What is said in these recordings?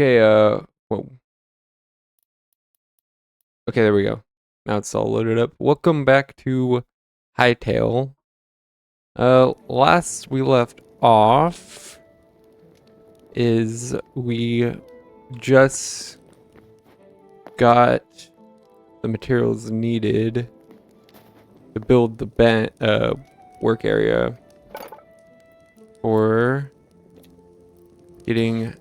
Okay, whoa. Okay, there we go. Now it's all loaded up. Welcome back to Hightail. Last we left off is we just got the materials needed to build the work area for getting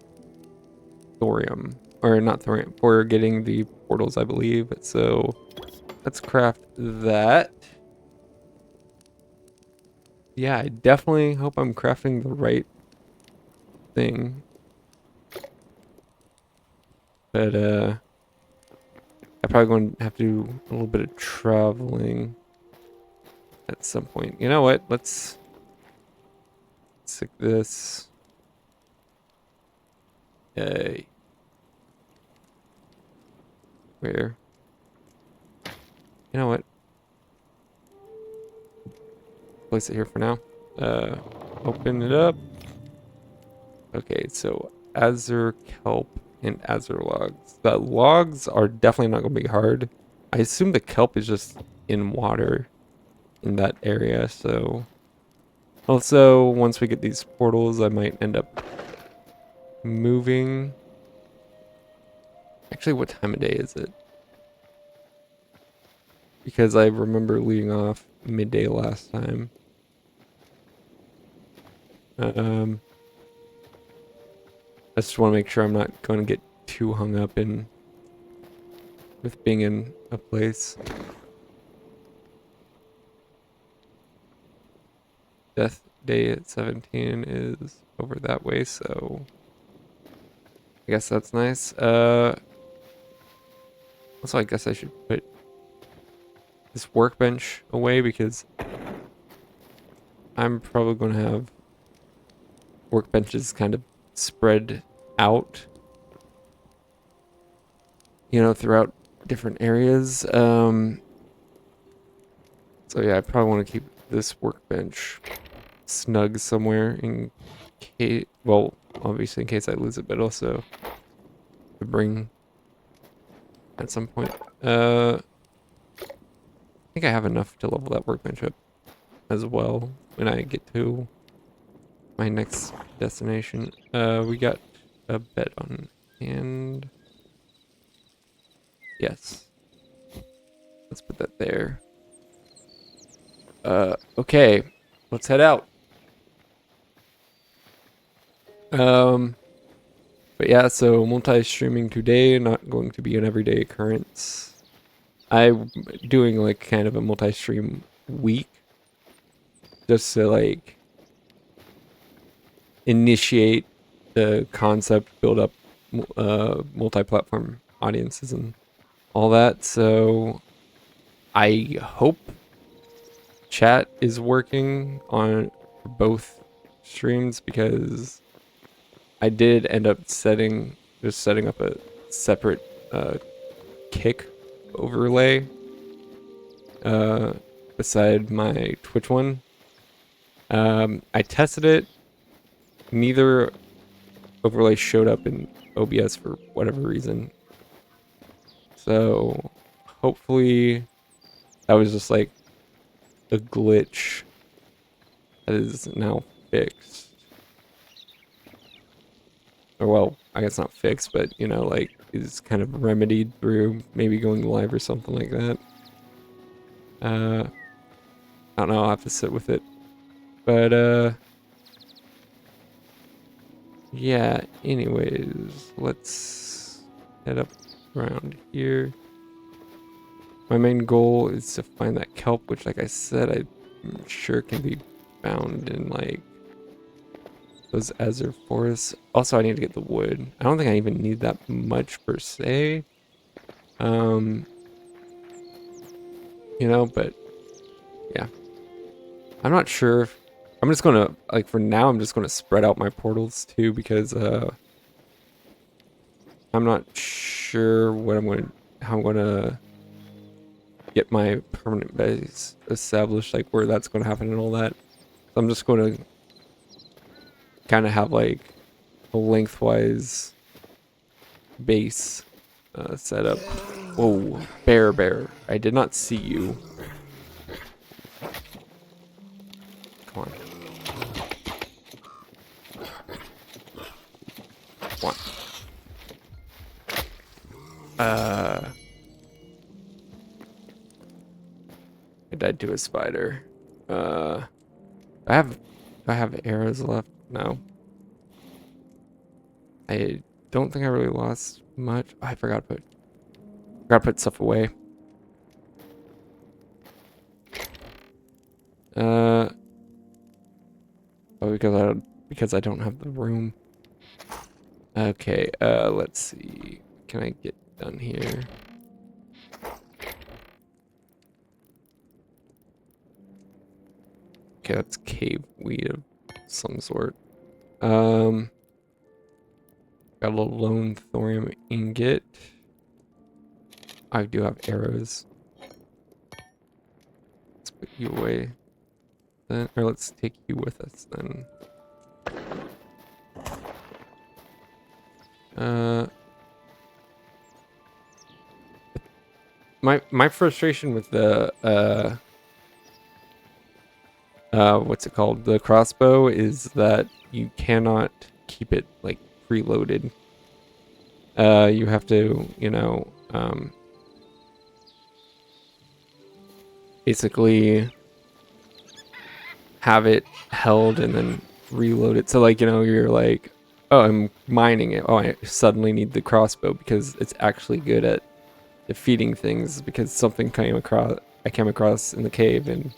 thorium. Or not thorium, for getting the portals, I believe. So let's craft that. Yeah, I definitely hope I'm crafting the right thing. But I'm probably going to have to do a little bit of traveling at some point. You know what? Let's stick this. Uh, where? You know what? Place it here for now. Uh, Open it up. Okay, so Azure Kelp and Azure Logs. The logs are definitely not going to be hard. I assume the kelp is just in water in that area, so... Also, once we get these portals, I might end up moving. Actually, what time of day is it? Because I remember leaving off midday last time. I just want to make sure I'm not going to get too hung up in with being in a place. Death day at 17 is over that way, so I guess that's nice. Also, I guess I should put this workbench away because I'm probably going to have workbenches kind of spread out, you know, throughout different areas. So yeah, I probably want to keep this workbench snug somewhere in case, well, obviously in case I lose it, but also to bring at some point. I think I have enough to level that workbench up as well when I get to my next destination. We got a bed on hand. Yes. Let's put that there. Okay. Let's head out. Um, but yeah, so multi-streaming today, not going to be an everyday occurrence. I'm doing like kind of a multi-stream week just to like initiate the concept, build up multi-platform audiences and all that. So I hope chat is working on both streams because I did end up setting up a separate kick overlay beside my Twitch one. I tested it. Neither overlay showed up in OBS for whatever reason. So hopefully that was just like a glitch that is now fixed. Or well, I guess not fixed, but you know, like is kind of remedied through maybe going live or something like that. I don't know, I'll have to sit with it. But yeah, anyways, let's head up around here. My main goal is to find that kelp, which like I said, I'm sure can be found in like those Azure forests. Also, I need to get the wood. I don't think I even need that much per se. You know, but yeah. I'm not sure if I'm just gonna like for now I'm just gonna spread out my portals too because I'm not sure what how I'm gonna get my permanent base established, like where that's gonna happen and all that. So I'm just gonna kind of have like a lengthwise base setup. Whoa, bear. I did not see you. Come on. Come on. I died to a spider. I have arrows left. No. I don't think I really lost much. I forgot to put stuff away. Oh, because I don't have the room. Okay, let's see. Can I get done here? Okay, that's cave weed of some sort. Got a little lone thorium ingot. I do have arrows. Let's put you away then, or let's take you with us then. My frustration with the what's it called? The crossbow is that you cannot keep it like preloaded. You have to, you know, basically have it held and then reload it. So like, you know, you're like, oh, I'm mining it. Oh, I suddenly need the crossbow because it's actually good at defeating things because something I came across in the cave and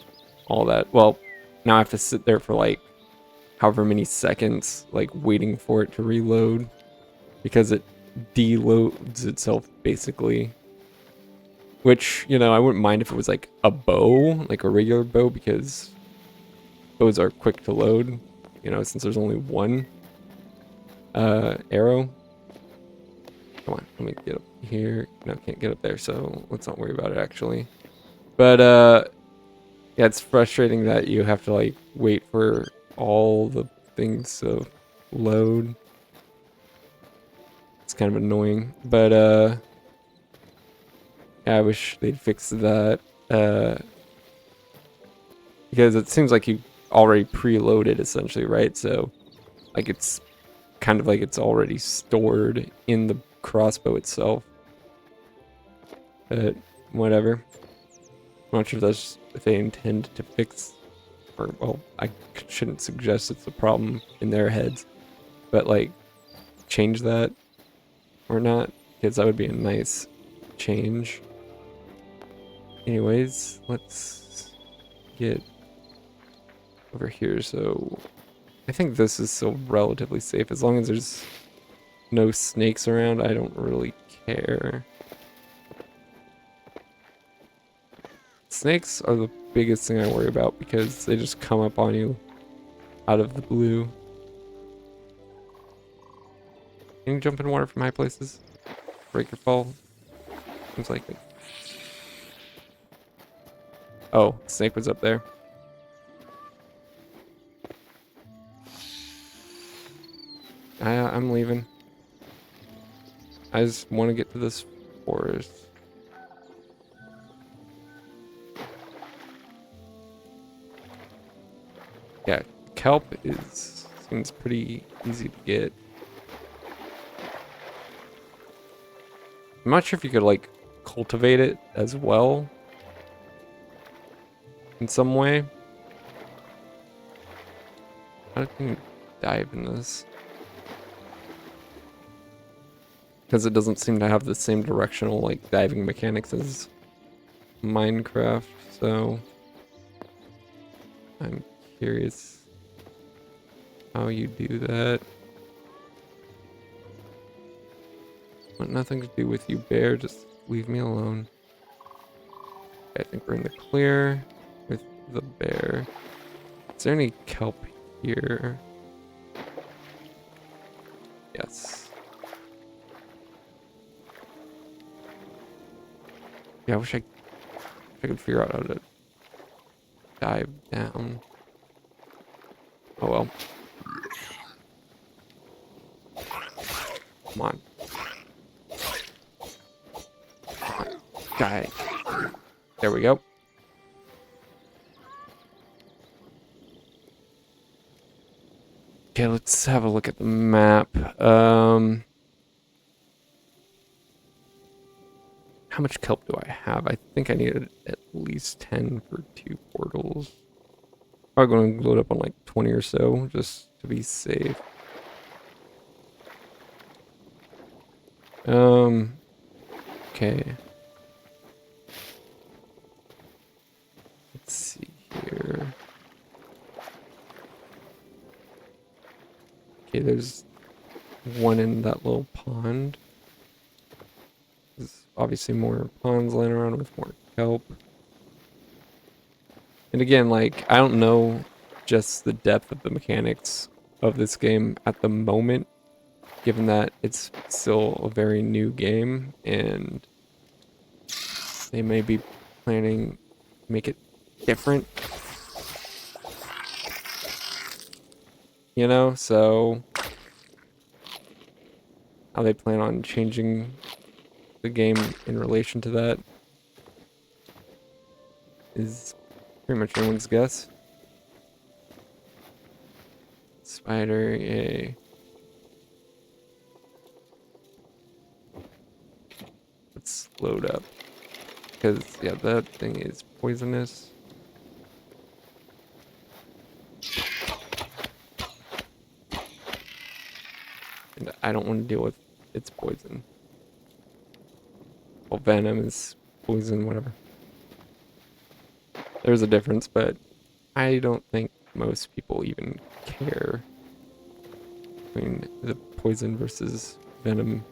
all that. Well, now I have to sit there for like however many seconds, like waiting for it to reload because it deloads itself basically. Which, you know, I wouldn't mind if it was like a bow, like a regular bow, because bows are quick to load, you know, since there's only one arrow. Come on, let me get up here. No, can't get up there, so let's not worry about it actually. But yeah, it's frustrating that you have to like wait for all the things to load. It's kind of annoying, but yeah, I wish they'd fix that because it seems like you already preloaded essentially, right? So like it's kind of like it's already stored in the crossbow itself. But whatever. I'm not sure if they intend to fix, or well, I shouldn't suggest it's a problem in their heads, but like change that or not, because that would be a nice change. Anyways, let's get over here. So I think this is still relatively safe as long as there's no snakes around. I don't really care. Snakes are the biggest thing I worry about because they just come up on you out of the blue. Can you jump in water from high places? Break your fall? Seems like it. Oh, snake was up there. I'm leaving. I just want to get to this forest. Yeah, kelp seems pretty easy to get. I'm not sure if you could like cultivate it as well in some way. How can you dive in this? Because it doesn't seem to have the same directional like diving mechanics as Minecraft, so I'm curious how you do that. Want nothing to do with you, bear. Just leave me alone. Okay, I think we're in the clear with the bear. Is there any kelp here? Yes. Yeah, I wish I could figure out how to dive down. Oh well. Come on. guy. There we go. Okay, let's have a look at the map. How much kelp do I have? I think I needed at least 10 for 2 portals. I'm going to load up on like 20 or so, just to be safe. Okay. Let's see here. Okay, there's one in that little pond. There's obviously more ponds laying around with more kelp. And again, like, I don't know just the depth of the mechanics of this game at the moment, given that it's still a very new game, and they may be planning to make it different. You know, so how they plan on changing the game in relation to that is pretty much anyone's guess. Spider, yay. Let's load up. Because, yeah, that thing is poisonous. And I don't want to deal with its poison. Well, venom is poison, whatever. There's a difference, but I don't think most people even care between the poison versus venom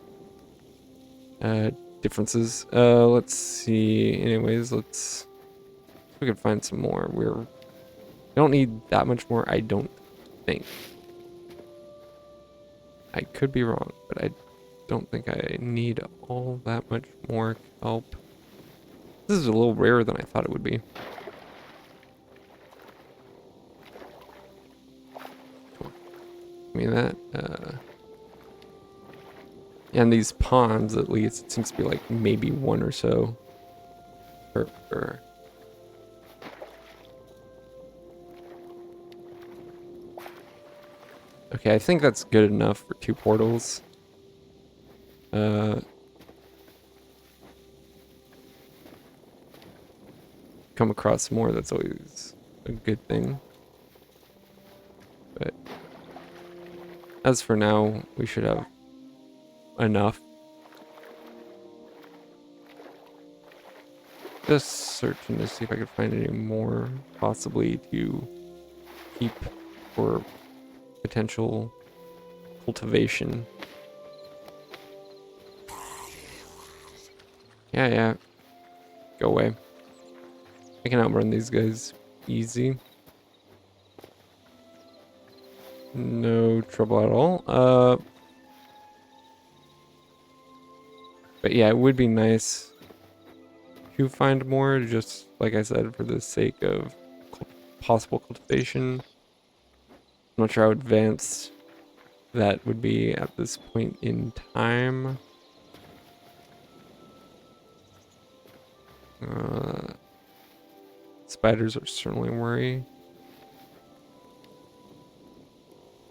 differences. Let's see. Anyways, let's see if we can find some more. We don't need that much more, I don't think. I could be wrong, but I don't think I need all that much more kelp. This is a little rarer than I thought it would be. I mean that, and these ponds, at least, it seems to be like maybe one or so per. Okay, I think that's good enough for 2 portals. Come across more, that's always a good thing. But as for now, we should have enough. Just searching to see if I could find any more, possibly to keep for potential cultivation. Yeah. Go away. I can outrun these guys easy. No trouble at all. But yeah, it would be nice to find more, just like I said, for the sake of possible cultivation. I'm not sure how advanced that would be at this point in time. Spiders are certainly a worry.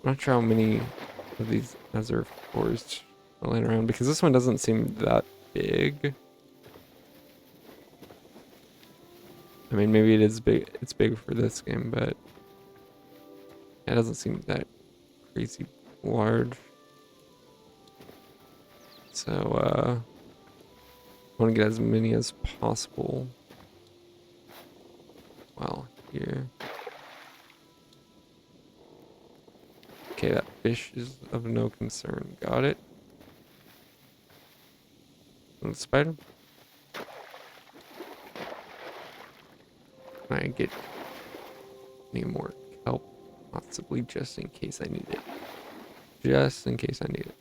I'm not sure how many of these Nether forests are laying around, because this one doesn't seem that big. I mean, maybe it is big. It's big for this game, but it doesn't seem that crazy large. So, I want to get as many as possible. While here. Okay, that fish is of no concern. Got it. And the spider. Can I get any more kelp? Possibly, just in case I need it. Just in case I need it.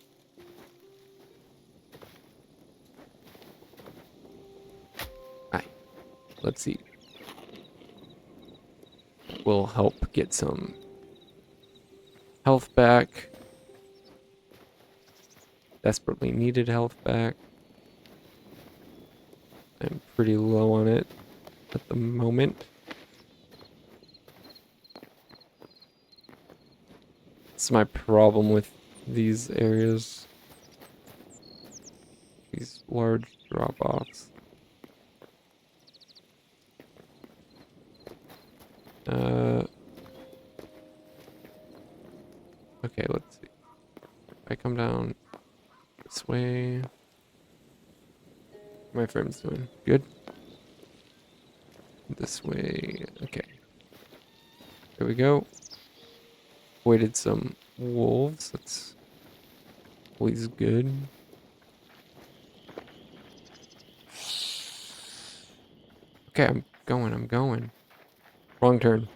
Alright. Let's see. Will help get some health back. Desperately needed health back. I'm pretty low on it at the moment. It's my problem with these areas. These large drop-offs. Okay, let's see. If I come down this way. What are my friends doing? Good? This way. Okay. There we go. Avoided some wolves. That's always good. Okay, I'm going. Wrong turn.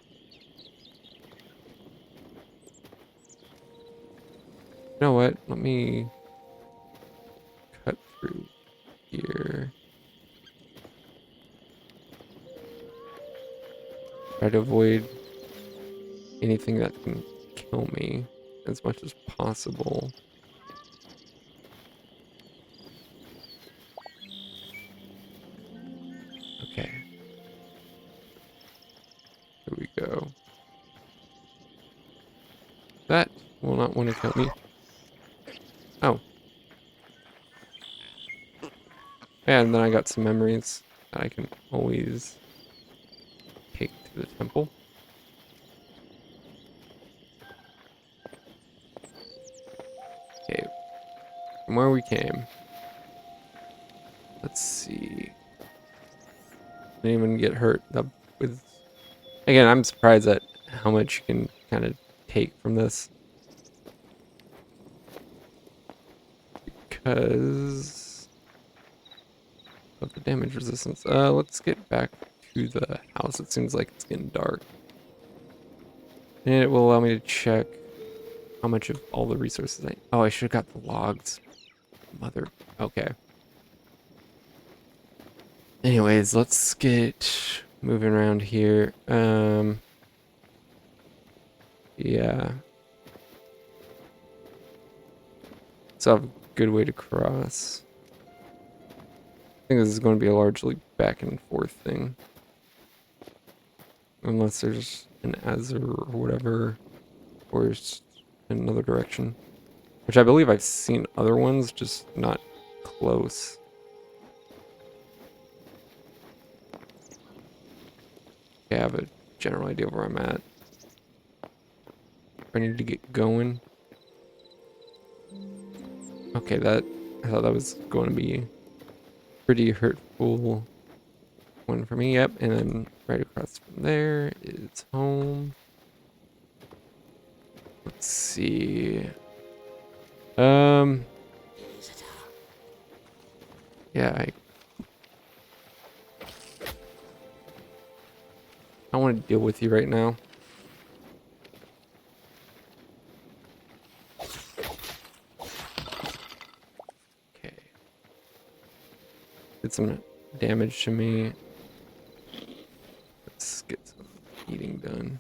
You know what? Let me cut through here. Try to avoid anything that can kill me as much as possible. Okay. Here we go. That will not want to kill me. Oh. And then I got some memories that I can always take to the temple. Okay. From where we came. Let's see. Didn't even get hurt with... Again, I'm surprised at how much you can kind of take from this. Because of the damage resistance. Let's get back to the house. It seems like it's getting dark. And it will allow me to check how much of all the resources Oh, I should have got the logs. Mother... Okay. Anyways, let's get moving around here. Yeah. So I have a good way to cross. I think this is going to be a largely back and forth thing. Unless there's an Azure or whatever, or it's in another direction. Which I believe I've seen other ones, just not close. Okay, I have a general idea of where I'm at. I need to get going. Okay, I thought that was going to be pretty hurtful one for me. Yep, and then right across from there is home. Let's see. Yeah, I want to deal with you right now. Okay. Did some damage to me. Let's get some eating done.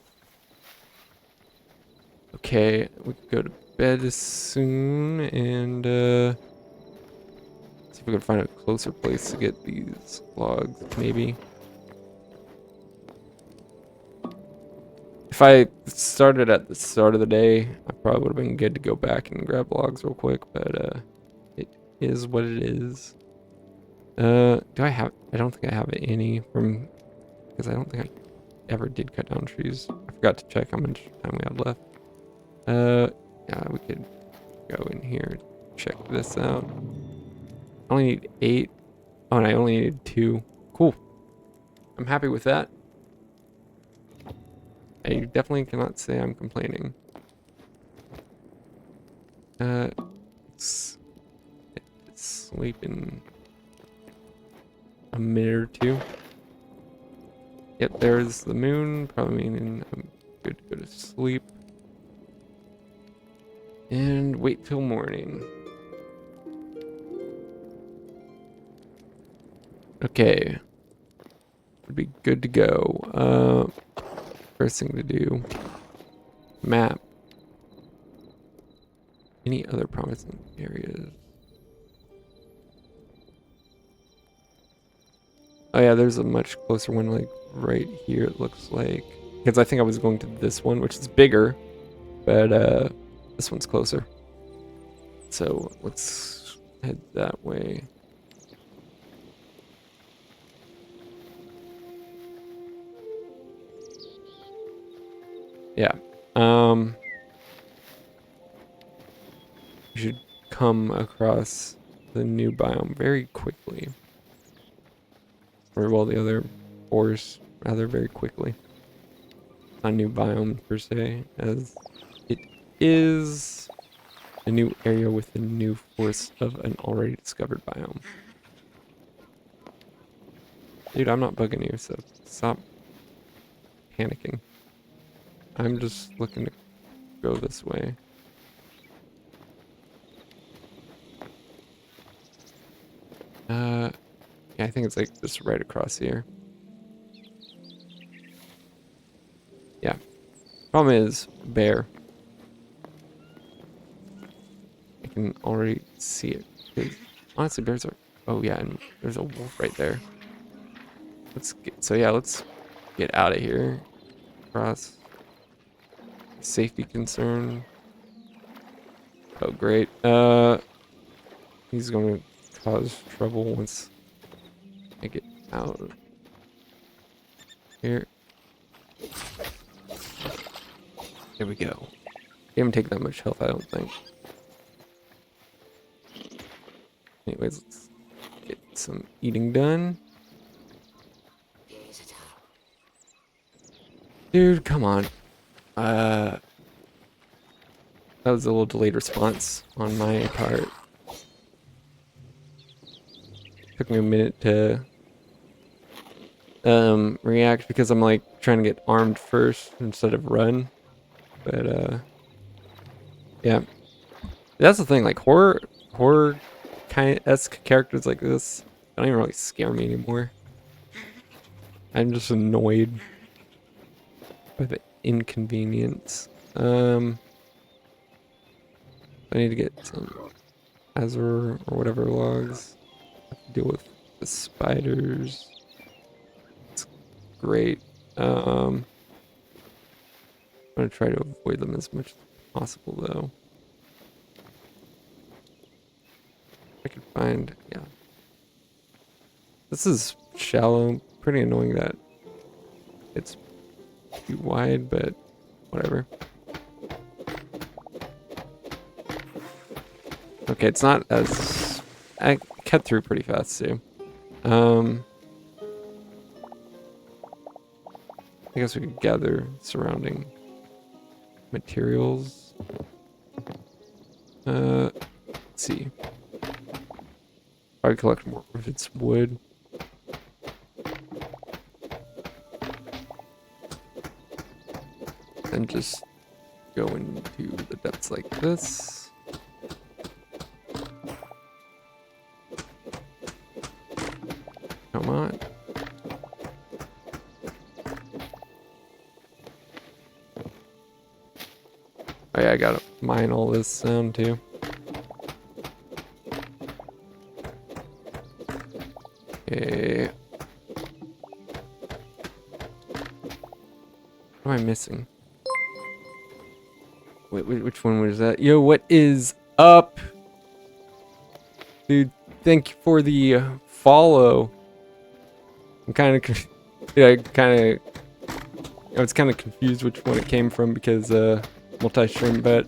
Okay, we can go to bed soon and see if we can find a closer place to get these logs, maybe. If I started at the start of the day, I probably would have been good to go back and grab logs real quick, but it is what it is. Do I have... I don't think I have any from... Because I don't think I ever did cut down trees. I forgot to check how much time we had left. Yeah, we could go in here, check this out. I only need 8. Oh, and I only needed 2. Cool. I'm happy with that. I definitely cannot say I'm complaining. Let's sleep in a minute or 2. Yep, there's the moon, probably meaning I'm good to go to sleep. And wait till morning. Okay. Would be good to go. First thing to do. Map. Any other promising areas? Oh yeah, there's a much closer one like right here it looks like. Because I think I was going to this one, which is bigger, but this one's closer. So let's head that way. Yeah. You should come across the new biome very quickly. Or well, the other forest rather very quickly. Not a new biome per se, as it is a new area with a new forest of an already discovered biome. Dude, I'm not bugging you, so stop panicking. I'm just looking to go this way. Yeah, I think it's like just right across here. Yeah. Problem is, bear. I can already see it. 'Cause honestly, bears are... Oh yeah, and there's a wolf right there. Let's get... So yeah, let's get out of here. Cross. Safety concern. Oh, great. He's gonna cause trouble once I get out of here. There we go. Didn't take that much health, I don't think. Anyways, let's get some eating done. Dude, come on. That was a little delayed response on my part. Took me a minute to react because I'm like trying to get armed first instead of run. But yeah. That's the thing, like horror kind-esque characters like this don't even really scare me anymore. I'm just annoyed by the inconvenience. I need to get some Azure or whatever logs. I have to deal with the spiders. It's great. I'm gonna try to avoid them as much as possible though. I can find, yeah. This is shallow, pretty annoying that it's too wide, but whatever. Okay, it's not as... I cut through pretty fast too. I guess we could gather surrounding materials. Let's see. Probably collect more if it's wood. And just go into the depths like this. Come on. Oh yeah, I gotta mine all this down too. Okay. What am I missing? Wait, which one was that? Yo, what is up? Dude, thank you for the follow. I'm kind of, yeah, I was kind of confused which one it came from because multi-stream, but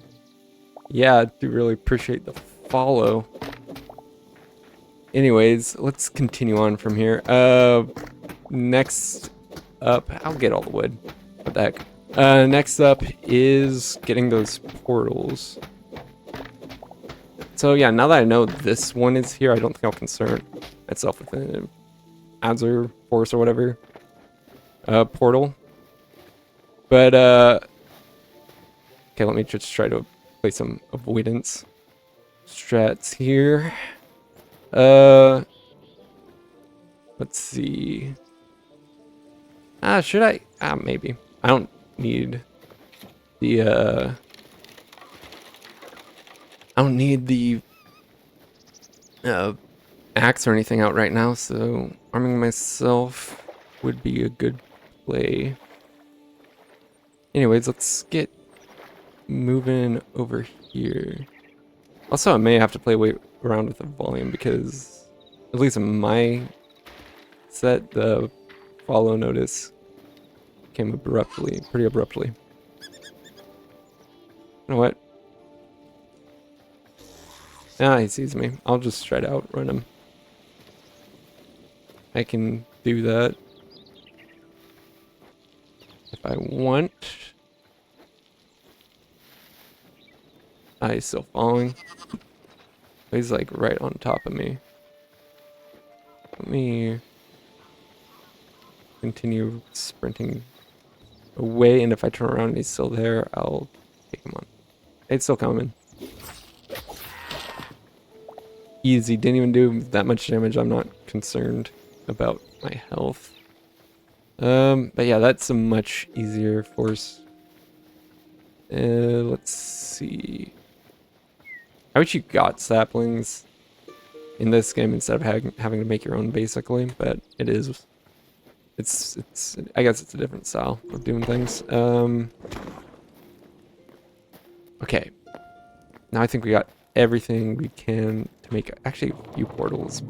yeah, I do really appreciate the follow. Anyways, let's continue on from here. Next up, I'll get all the wood. What the heck? Next up is getting those portals. So yeah, now that I know this one is here, I don't think I'll concern myself with an Azure Force or whatever portal. But okay, let me just try to play some avoidance strats here. Let's see. Should I? Maybe. I don't need the I don't need the axe or anything out right now, so arming myself would be a good play. Anyways, let's get moving over here. Also, I may have to play around with the volume because, at least in my set, the follow notice came pretty abruptly. You know what? Ah, he sees me. I'll just try to outrun him. I can do that if I want. He's still falling. He's like right on top of me. Let me continue sprinting away, and if I turn around and he's still there, I'll take him on. It's still coming. Easy, didn't even do that much damage. I'm not concerned about my health. But yeah, that's a much easier force. Let's see. I wish you got saplings in this game instead of having to make your own, basically, but it is. It's. I guess it's a different style of doing things. Okay. Now I think we got everything we can to make actually a few portals,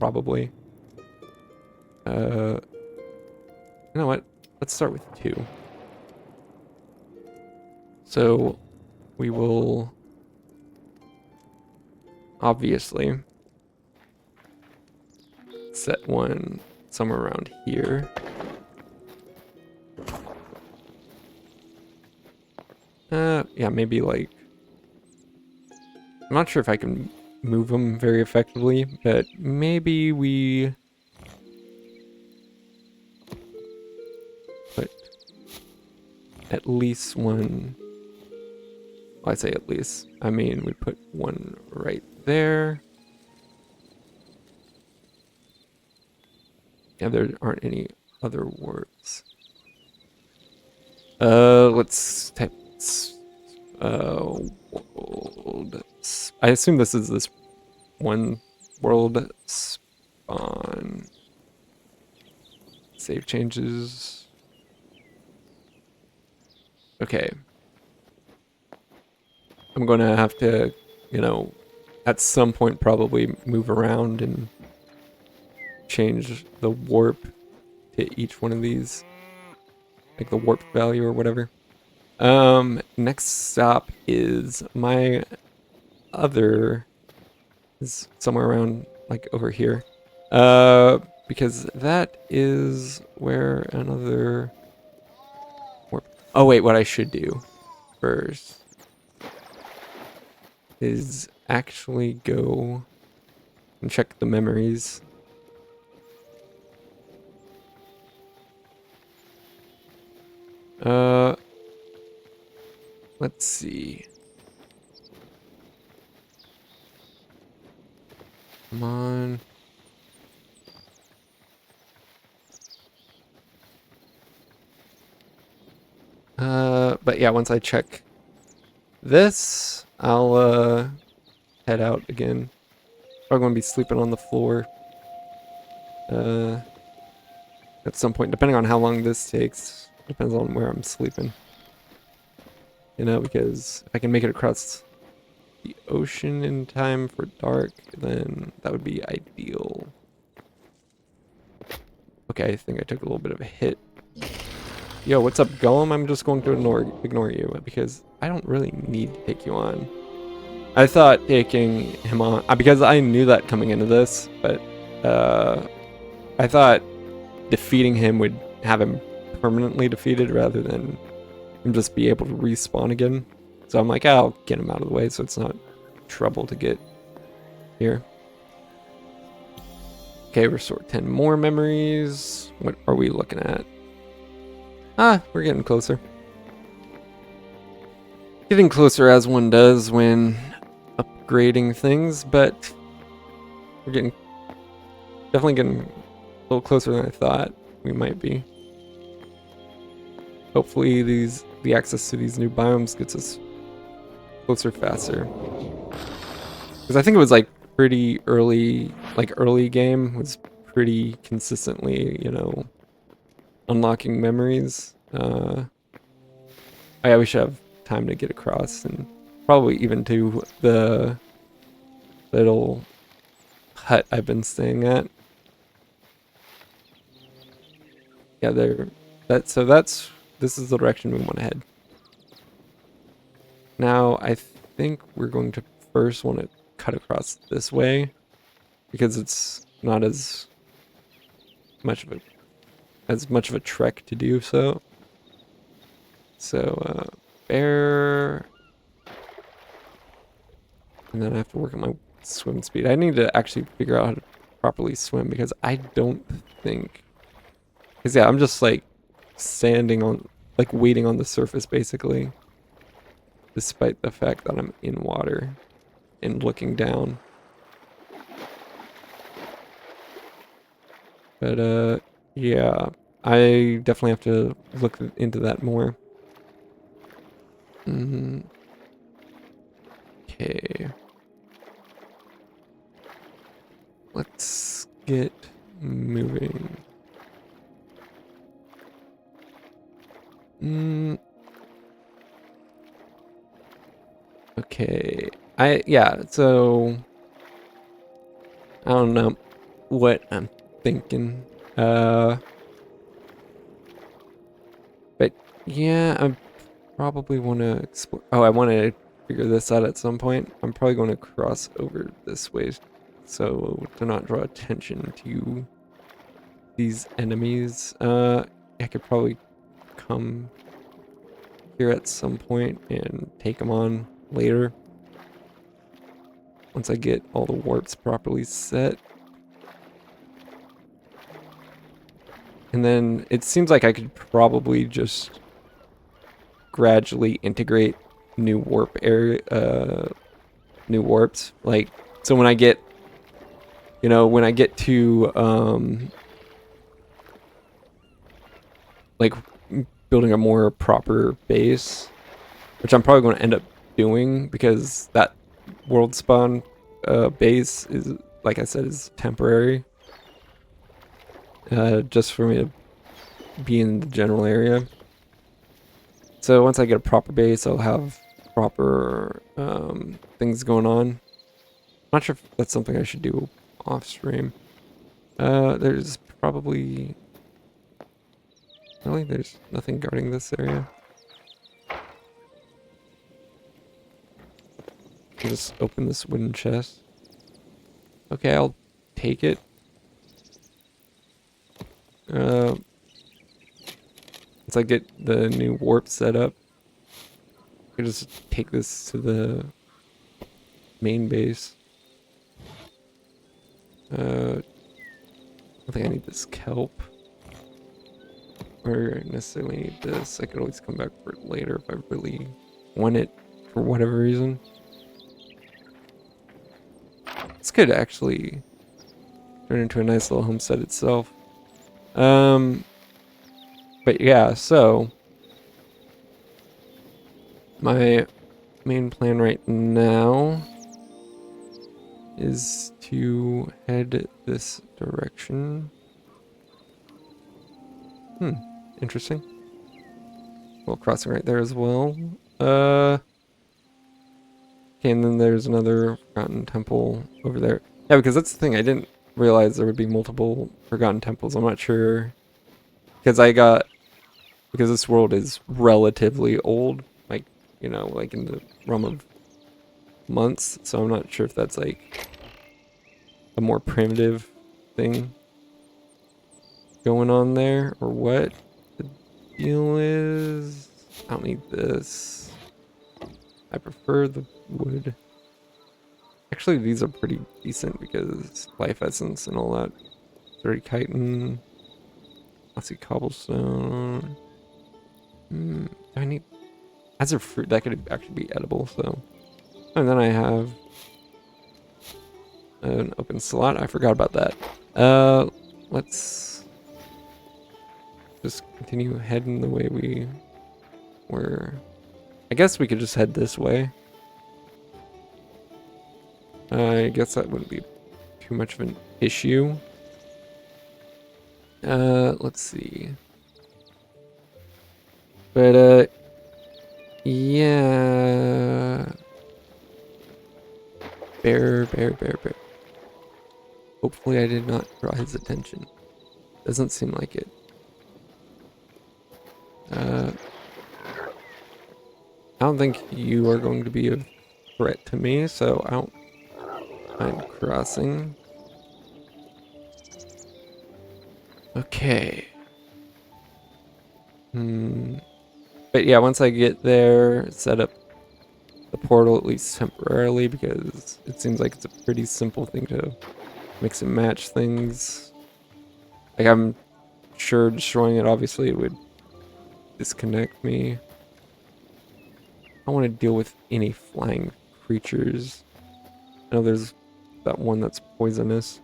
probably. You know what? Let's start with 2. So we will obviously set one somewhere around here. Yeah, maybe like, I'm not sure if I can move them very effectively, but maybe we put at least one. Well, I say at least, I mean we put one right there. Yeah, there aren't any other words. Let's type world. I assume this is this one world spawn. Save changes. Okay. I'm gonna have to, you know, at some point probably move around and change the warp to each one of these. Like the warp value or whatever. Next stop is my other, is somewhere around like over here. Because that is where another warp. Oh wait, what I should do first is actually go and check the memories. Let's see. Come on. But yeah, once I check this, I'll head out again. Probably gonna be sleeping on the floor. At some point, depending on how long this takes. Depends on where I'm sleeping. You know, because if I can make it across the ocean in time for dark, then that would be ideal. Okay, I think I took a little bit of a hit. Yo, what's up, Gollum? I'm just going to ignore you because I don't really need to take you on. I thought taking him on, because I knew that coming into this, but I thought defeating him would have him permanently defeated rather than him just be able to respawn again. So I'm like, I'll get him out of the way so it's not trouble to get here. Okay, restore 10 more memories. What are we looking at? Ah, we're getting closer. Getting closer as one does when upgrading things, but we're definitely getting a little closer than I thought we might be. Hopefully the access to these new biomes gets us closer faster. Because I think it was like pretty early, like early game was pretty consistently, you know, unlocking memories. I wish I have time to get across, and probably even to the little hut I've been staying at. Yeah, this is the direction we want to head. Now, I think we're going to first want to cut across this way because it's not as much of a trek to do so. So, bear, and then I have to work on my swim speed. I need to actually figure out how to properly swim because I don't think, because yeah, I'm just like standing on, like waiting on the surface basically, despite the fact that I'm in water and looking down. But yeah, I definitely have to look into that more. Okay. Let's get moving. Okay. So I don't know what I'm thinking. But yeah, I probably want to explore. Oh, I want to figure this out at some point. I'm probably going to cross over this way so to not draw attention to these enemies. I could probably come here at some point and take them on later. Once I get all the warps properly set. And then it seems like I could probably just gradually integrate new new warps. Like, so when I get, when I get to, like building a more proper base, which I'm probably going to end up doing because that world spawn base is, like I said, is temporary. Just for me to be in the general area. So once I get a proper base, I'll have proper things going on. Not sure if that's something I should do off stream. There's probably... Really? There's nothing guarding this area? I'll just open this wooden chest. Okay, I'll take it. Once I get the new warp set up, I can just take this to the main base. I don't think I need this kelp. Or necessarily need this. I could always come back for it later if I really want it for whatever reason. This could actually turn into a nice little homestead itself. But yeah, so my main plan right now is to head this direction. Interesting. Well, crossing right there as well. Okay, and then there's another Forgotten Temple over there. Yeah, because that's the thing. I didn't realize there would be multiple Forgotten Temples. I'm not sure. Because this world is relatively old. Like, like in the realm of months. So I'm not sure if that's like a more primitive thing going on there or what the deal is. I don't need this. I prefer the wood. Actually, these are pretty decent because life essence and all that. 30 chitin. Let's see, cobblestone. Do I need... As a fruit, that could actually be edible, so... And then I have an open slot. I forgot about that. Let's just continue heading the way we were. I guess we could just head this way. I guess that wouldn't be too much of an issue. Let's see. But, yeah. Bear. Hopefully I did not draw his attention. Doesn't seem like it. I don't think you are going to be a threat to me, so I don't mind crossing. Okay. But yeah, once I get there, set up the portal at least temporarily, because it seems like it's a pretty simple thing to mix and match things. Like, I'm sure destroying it, obviously, it would disconnect me. I don't want to deal with any flying creatures. I know there's that one that's poisonous.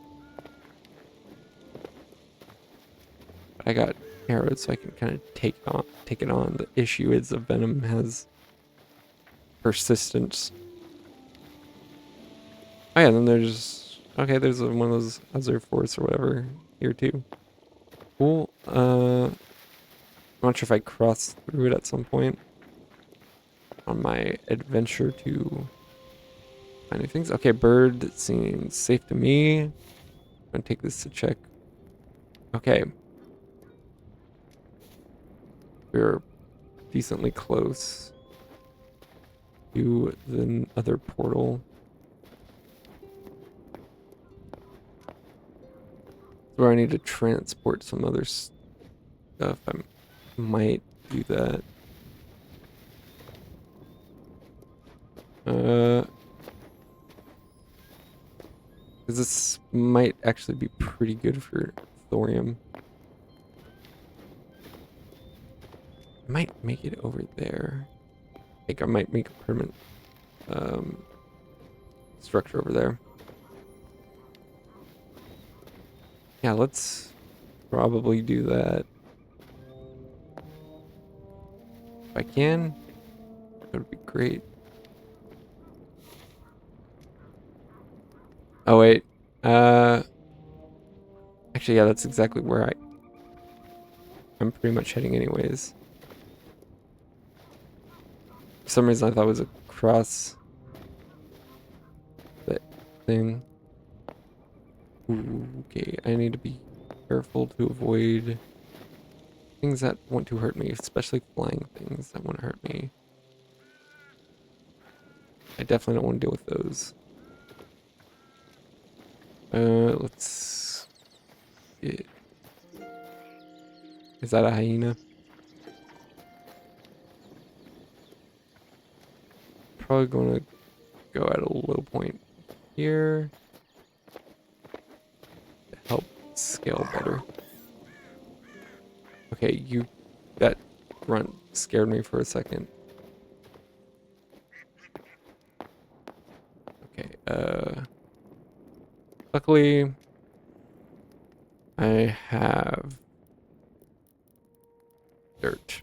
But I got arrows, so I can kind of take it on. The issue is the venom has persistence. Oh yeah, then there's there's one of those Azure Force or whatever here too. Cool. I'm not sure if I cross through it at some point on my adventure to find new things. Okay, bird seems safe to me. I'm gonna take this to check. Okay. We're decently close to the other portal. Where I need to transport some other stuff. I might do that. Because this might actually be pretty good for thorium. I might make it over there. I think I might make a permanent structure over there. Yeah, let's probably do that. If I can, that would be great. Oh wait, actually, yeah, that's exactly where I'm pretty much heading anyways. For some reason I thought it was across that thing. Ooh, okay, I need to be careful to avoid things that want to hurt me, especially flying things that want to hurt me. I definitely don't want to deal with those. Let's get... Is that a hyena? Probably gonna go at a low point here to help scale better. Okay, that grunt scared me for a second. Okay, luckily I have dirt.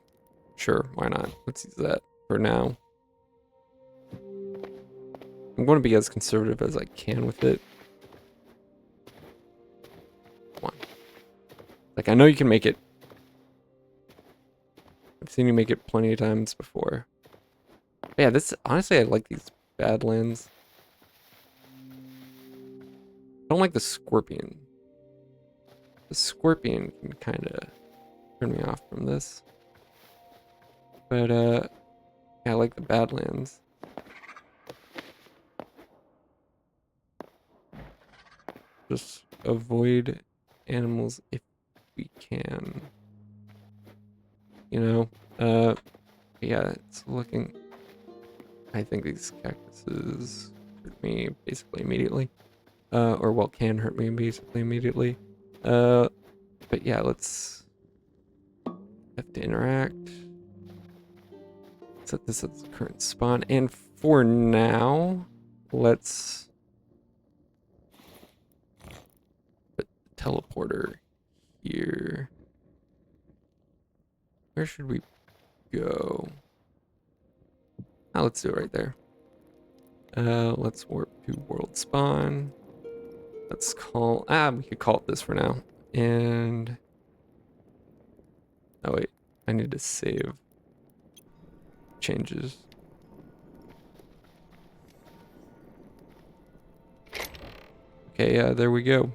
Sure, why not? Let's use that for now. I'm going to be as conservative as I can with it. Come on. Like, I know you can make it. I've seen you make it plenty of times before. But yeah, honestly, I like these Badlands. I don't like the Scorpion. The Scorpion can kind of turn me off from this. But, yeah, I like the Badlands. Just avoid animals if we can. You know? Yeah, it's looking... I think these cactuses hurt me basically immediately. Or, well, can hurt me basically immediately. But yeah, let's have to interact. Set this as the current spawn. And for now, let's put the teleporter here. Where should we go? Let's do it right there. Let's warp to world spawn. Let's call, we could call it this for now. And Oh wait, I need to save changes. Okay, yeah, there we go.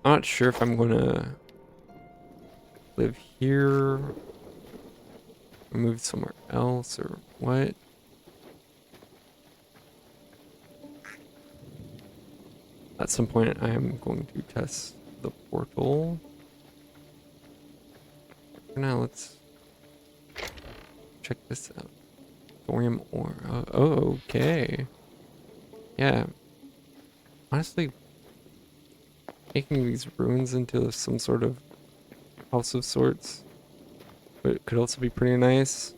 I'm not sure if I'm gonna live here or move somewhere else or what. At some point, I am going to test the portal. For now, let's check this out. Thorium ore. Oh, okay. Yeah. Honestly, making these ruins into some sort of house of sorts, but it could also be pretty nice.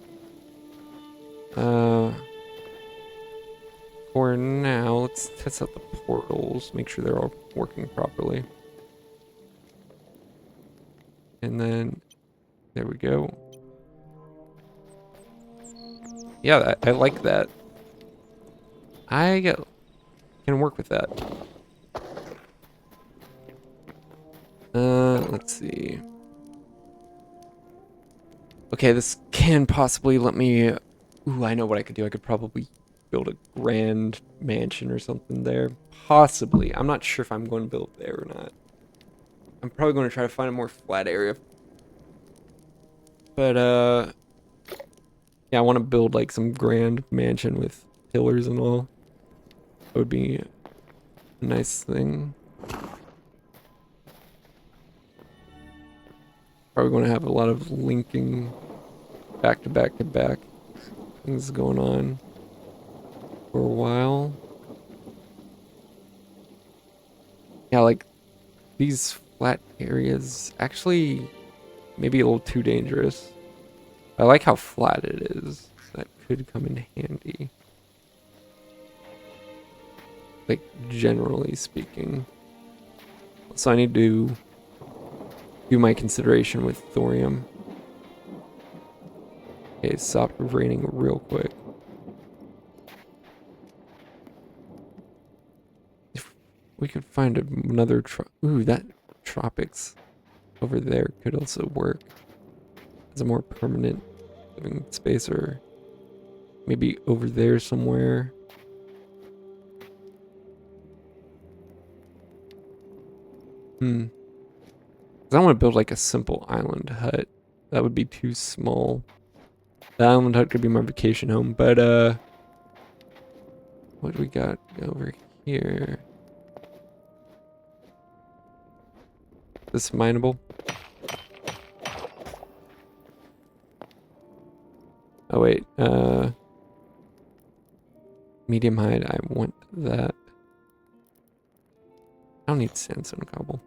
For now, let's test out the portals, make sure they're all working properly. And then, there we go. Yeah, I like that. Can work with that. Let's see. Okay, this can possibly let me... Ooh, I know what I could do. I could probably build a grand mansion or something there. Possibly. I'm not sure if I'm going to build there or not. I'm probably going to try to find a more flat area. But, yeah, I want to build, like, some grand mansion with pillars and all. That would be a nice thing. Probably going to have a lot of linking back to back to back things going on for a while. Yeah, like these flat areas actually maybe a little too dangerous. I like how flat it is. That could come in handy. Like generally speaking. So I need to do my consideration with thorium. Okay, stop raining real quick. If we could find another ooh, that tropics over there could also work as a more permanent living space, or maybe over there somewhere. I don't want to build like a simple island hut. That would be too small. The island hut could be my vacation home, but what do we got over here? This mineable? Oh wait, medium height, I want that. I don't need sandstone cobble.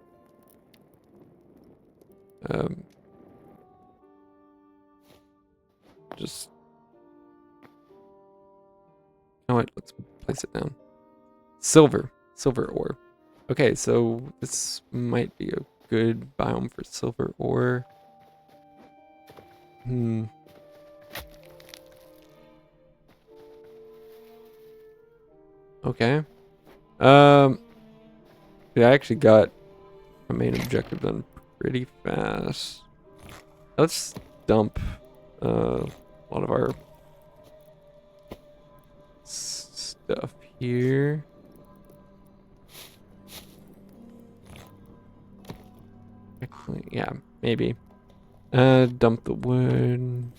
Just, you know what, let's place it down. Silver ore. Okay, so this might be a good biome for silver ore. Okay. Yeah, I actually got my main objective done pretty fast. Let's dump a lot of our stuff here. Actually, yeah, maybe. Dump the wood.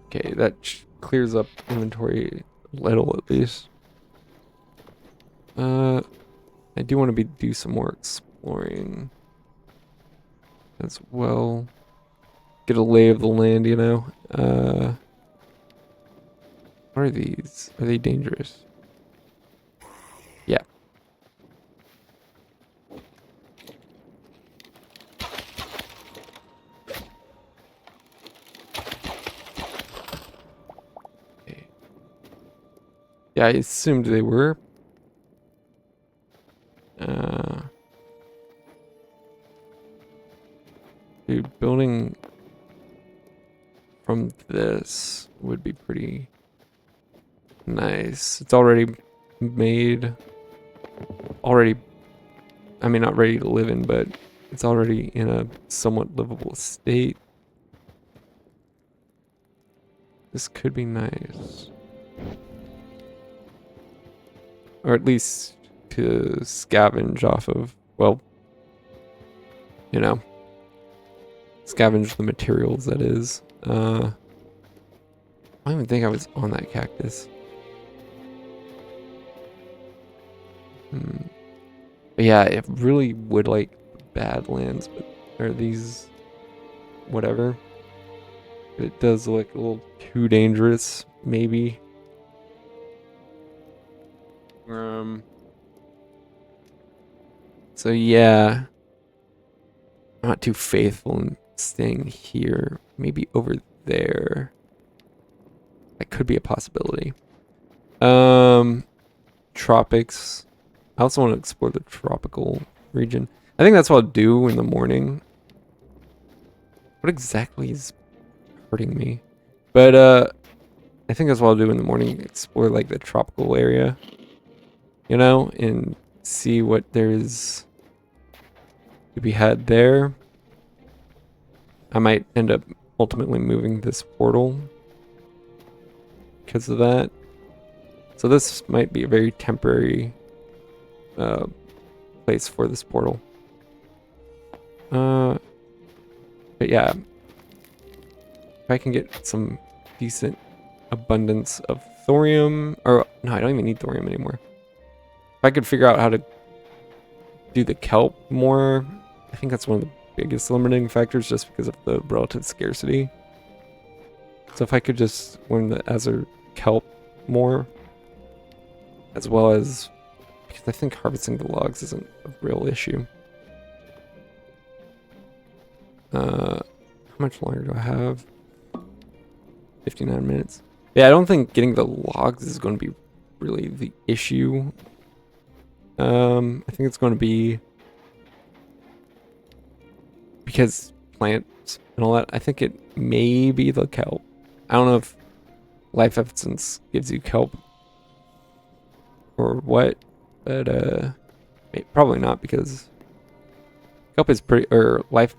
Okay, that clears up inventory a little at least. I do want to do some more exploring as well. Get a lay of the land, you know. What are these? Are they dangerous? Yeah. Okay. Yeah, I assumed they were. Dude, building from this would be pretty nice. It's already made. already, I mean, not ready to live in, but it's already in a somewhat livable state. This could be nice. Or at least to scavenge off of, well, you know, scavenge the materials, that is. I don't even think I was on that cactus. But yeah, it really would like Badlands, but are these whatever? But it does look a little too dangerous, maybe. So yeah, I'm not too faithful in staying here. Maybe over there. That could be a possibility. Tropics. I also want to explore the tropical region. I think that's what I'll do in the morning. What exactly is hurting me? But I think that's what I'll do in the morning. Explore like the tropical area, you know, and see what there's to be had there. I might end up ultimately moving this portal because of that. So this might be a very temporary place for this portal. But yeah, if I can get some decent abundance of thorium, or no, I don't even need thorium anymore. If I could figure out how to do the kelp more, I think that's one of the biggest limiting factors just because of the relative scarcity. So if I could just learn the Azure kelp more, as well as, because I think harvesting the logs isn't a real issue. How much longer do I have? 59 minutes. Yeah, I don't think getting the logs is going to be really the issue. I think it's going to be because plants and all that. I think it may be the kelp. I don't know if life essence gives you kelp or what, but probably not, because kelp is pretty, or life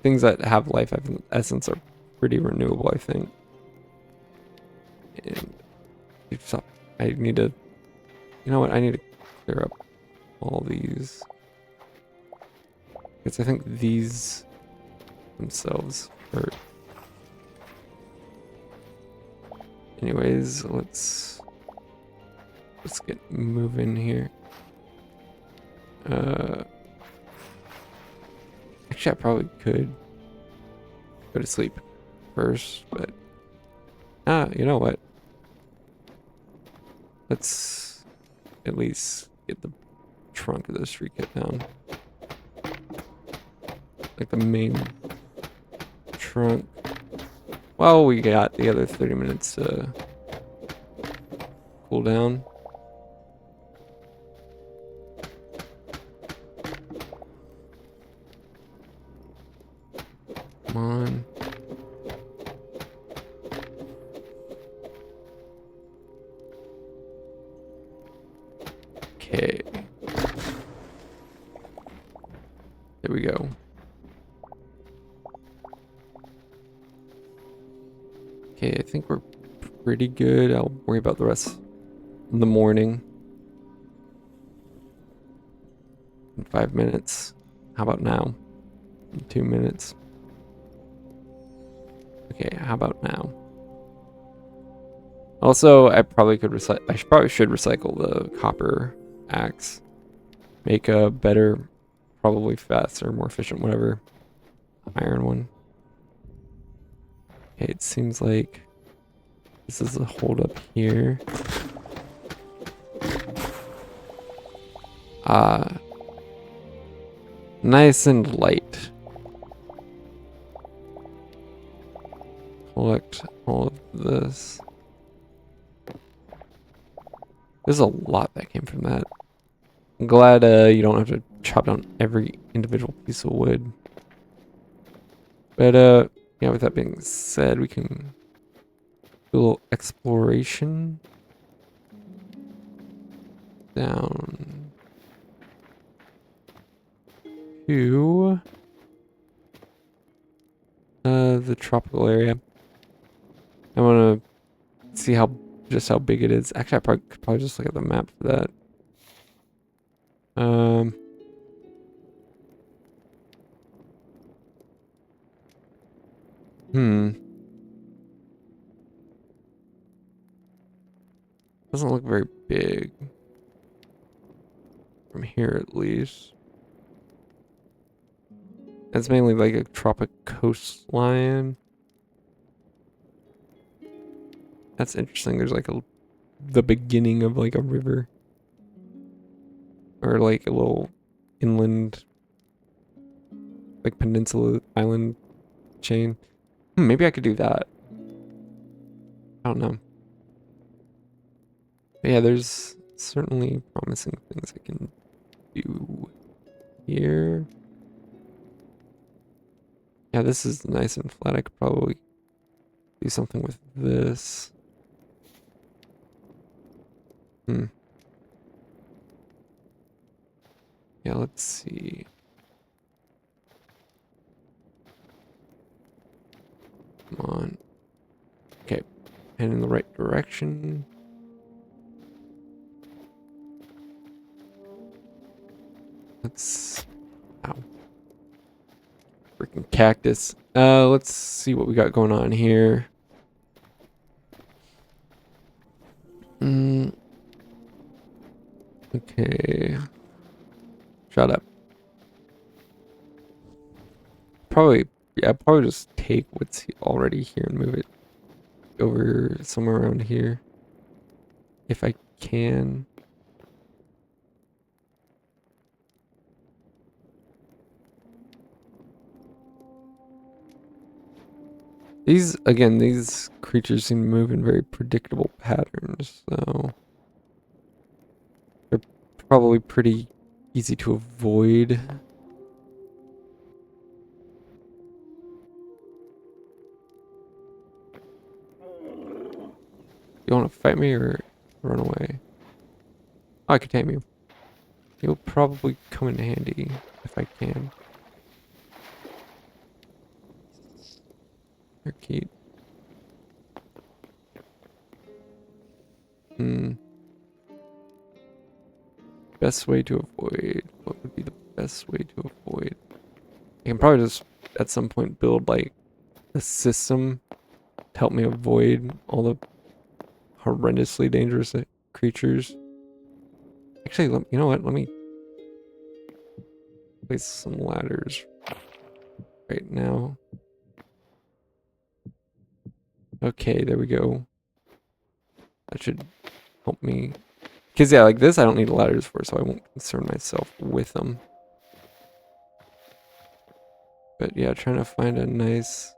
things that have life essence are pretty renewable, I think. And I need to, you know what, I need to clear up all these, because I think these themselves hurt. Anyways, let's get moving here. Actually, I probably could go to sleep first, but you know what? Let's at least get the trunk of this recap down. Like the main trunk. Well, we got the other 30 minutes to cool down. Come on. Okay. There we go. Okay, I think we're pretty good. I'll worry about the rest in the morning. In 5 minutes. How about now? In 2 minutes. Okay, how about now? Also, I probably could recycle. I probably should recycle the copper axe. Make a better, probably faster, more efficient, whatever, iron one. Okay, it seems like this is a hold up here. Nice and light. Collect all of this. There's a lot that came from that. I'm glad you don't have to chop down every individual piece of wood. But yeah, with that being said, we can do a little exploration. Down to the tropical area. I want to see just how big it is. Actually, I could probably just look at the map for that. Hmm. Doesn't look very big. From here, at least. It's mainly like a tropic coastline. That's interesting. There's like the beginning of like a river. Or like a little inland, like peninsula island chain. Maybe I could do that. I don't know. But yeah, there's certainly promising things I can do here. Yeah, this is nice and flat. I could probably do something with this. Yeah, let's see. Come on. Okay, head in the right direction. Let's... Ow. Freaking cactus. Let's see what we got going on here. Okay. Shut up. Probably just take what's already here and move it over somewhere around here. If I can. These creatures seem to move in very predictable patterns, so they're probably pretty easy to avoid. You want to fight me or run away? Oh, I could tame you. You'll probably come in handy if I can. You're cute. Best way to avoid. What would be the best way to avoid? I can probably just at some point build like a system to help me avoid all the horrendously dangerous creatures. Actually, you know what? Let me place some ladders right now. Okay, there we go. That should help me. Because yeah, like this I don't need ladders for, so I won't concern myself with them. But yeah, trying to find a nice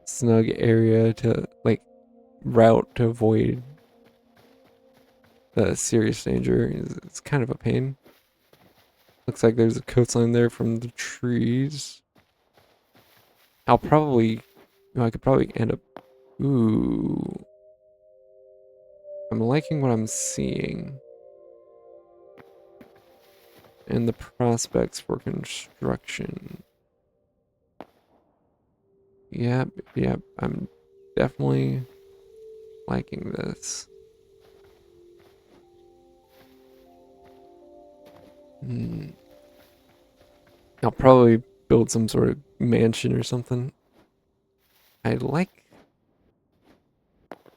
snug area to like route to avoid the serious danger it's kind of a pain. Looks like there's a coastline there from the trees. I could probably end up... Ooh. I'm liking what I'm seeing. And the prospects for construction. Yep, I'm definitely liking this. I'll probably build some sort of mansion or something.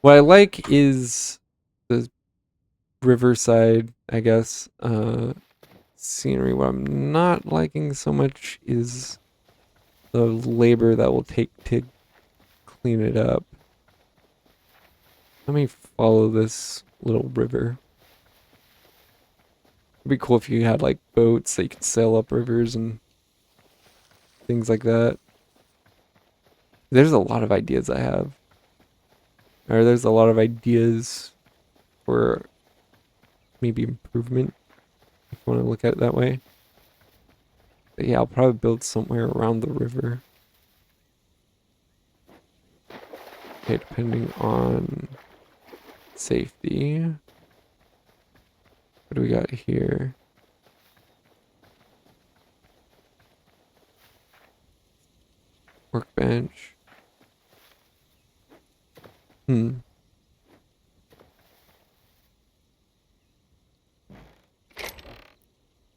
What I like is the riverside, I guess, scenery. What I'm not liking so much is the labor that will take to clean it up. Let me follow this little river. It'd be cool if you had like boats that you could sail up rivers and things like that. There's a lot of ideas I have. Or there's a lot of ideas for maybe improvement, if you want to look at it that way. But yeah, I'll probably build somewhere around the river. Okay, depending on safety. What do we got here? Workbench. Hmm.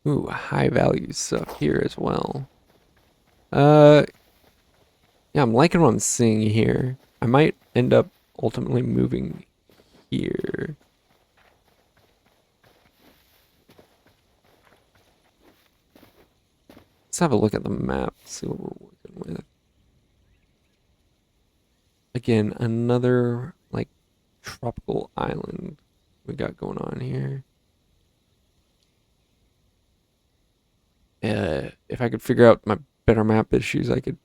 Ooh, high value stuff here as well. Yeah, I'm liking what I'm seeing here. I might end up ultimately moving here. Let's have a look at the map, see what we're working with. Again, another like tropical island we got going on here. If I could figure out my better map issues, I could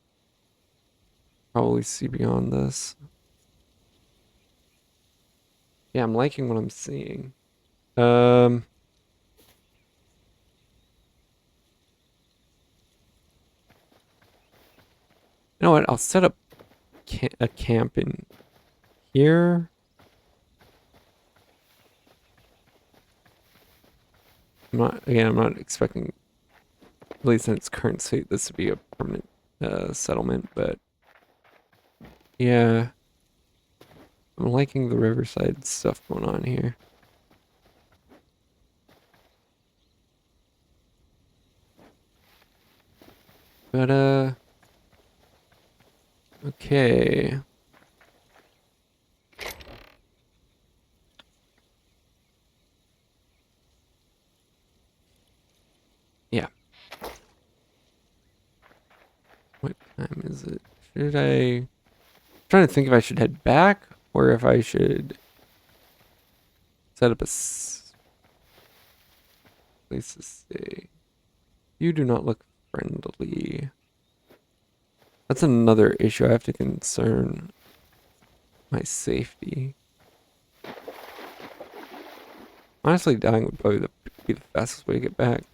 probably see beyond this. Yeah, I'm liking what I'm seeing. Um, you know what? I'll set up a camp in here. I'm not expecting, at least in its current state, this to be a permanent settlement, but yeah, I'm liking the riverside stuff going on here. But okay. Yeah. What time is it? Should I'm trying to think if I should head back or if I should set up a place to stay. You do not look friendly. That's another issue. I have to concern my safety. Honestly, dying would probably be the fastest way to get back.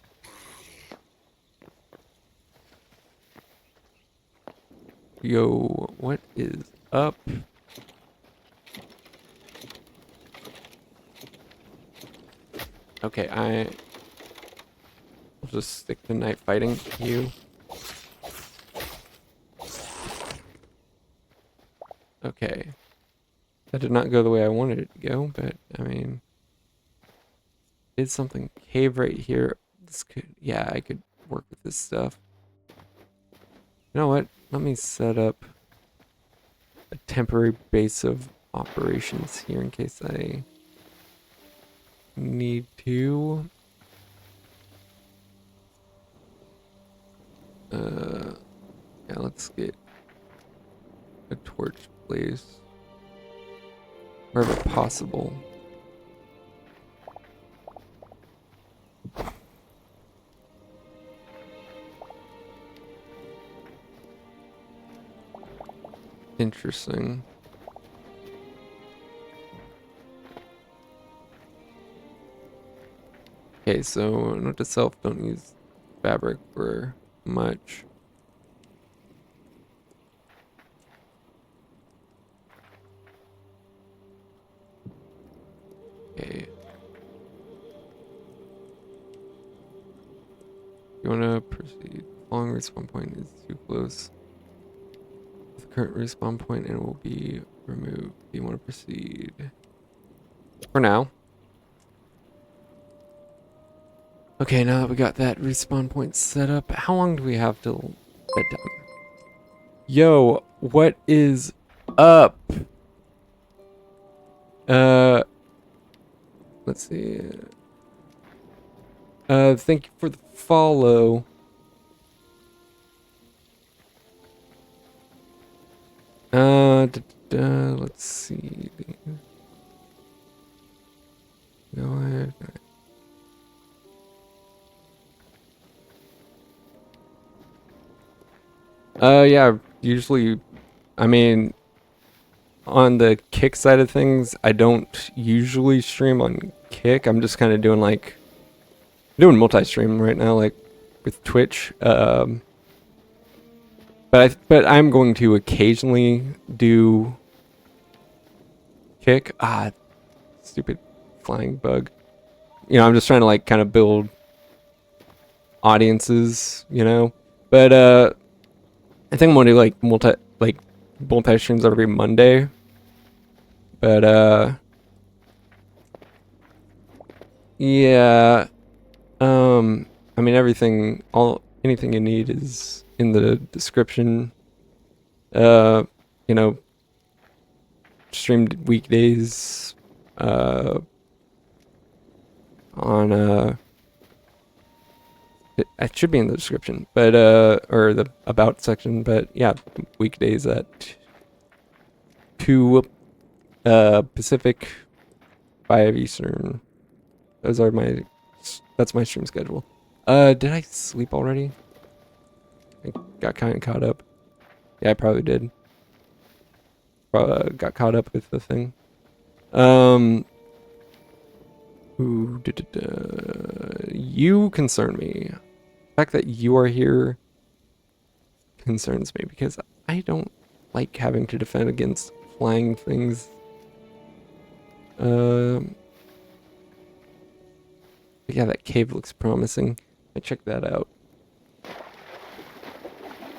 Yo, what is up? Okay, I'll just stick to night fighting you. Okay. That did not go the way I wanted it to go, but I mean, did something. Cave right here. This could, yeah, I could work with this stuff. You know what? Let me set up a temporary base of operations here in case I need to. Yeah, let's get a torch placed wherever possible. Interesting. Okay, so note to self, don't use fabric for much. Okay. You wanna proceed? Following respawn point is too close. The current respawn point and will be removed. Do you want to proceed? For now. Okay, now that we got that respawn point set up, how long do we have till bedtime? Yo, what is up? Let's see. Thank you for the follow. Let's see. Go ahead. Yeah, usually, I mean, on the Kick side of things, I don't usually stream on Kick. I'm just kind of doing like, doing multi-stream right now, like with Twitch. But I'm going to occasionally do Kick. Ah, stupid flying bug. You know, I'm just trying to like kind of build audiences, you know. But I think I'm gonna do like multi streams every Monday. But yeah. I mean anything you need is in the description. Uh, you know, streamed weekdays on it should be in the description, but or the about section, but yeah, weekdays at 2 Pacific, 5 Eastern. Those are that's my stream schedule. Did I sleep already? I got kind of caught up. Yeah, I probably did. Got caught up with the thing. Ooh, you concern me. The fact that you are here concerns me because I don't like having to defend against flying things. Yeah, that cave looks promising. I check that out.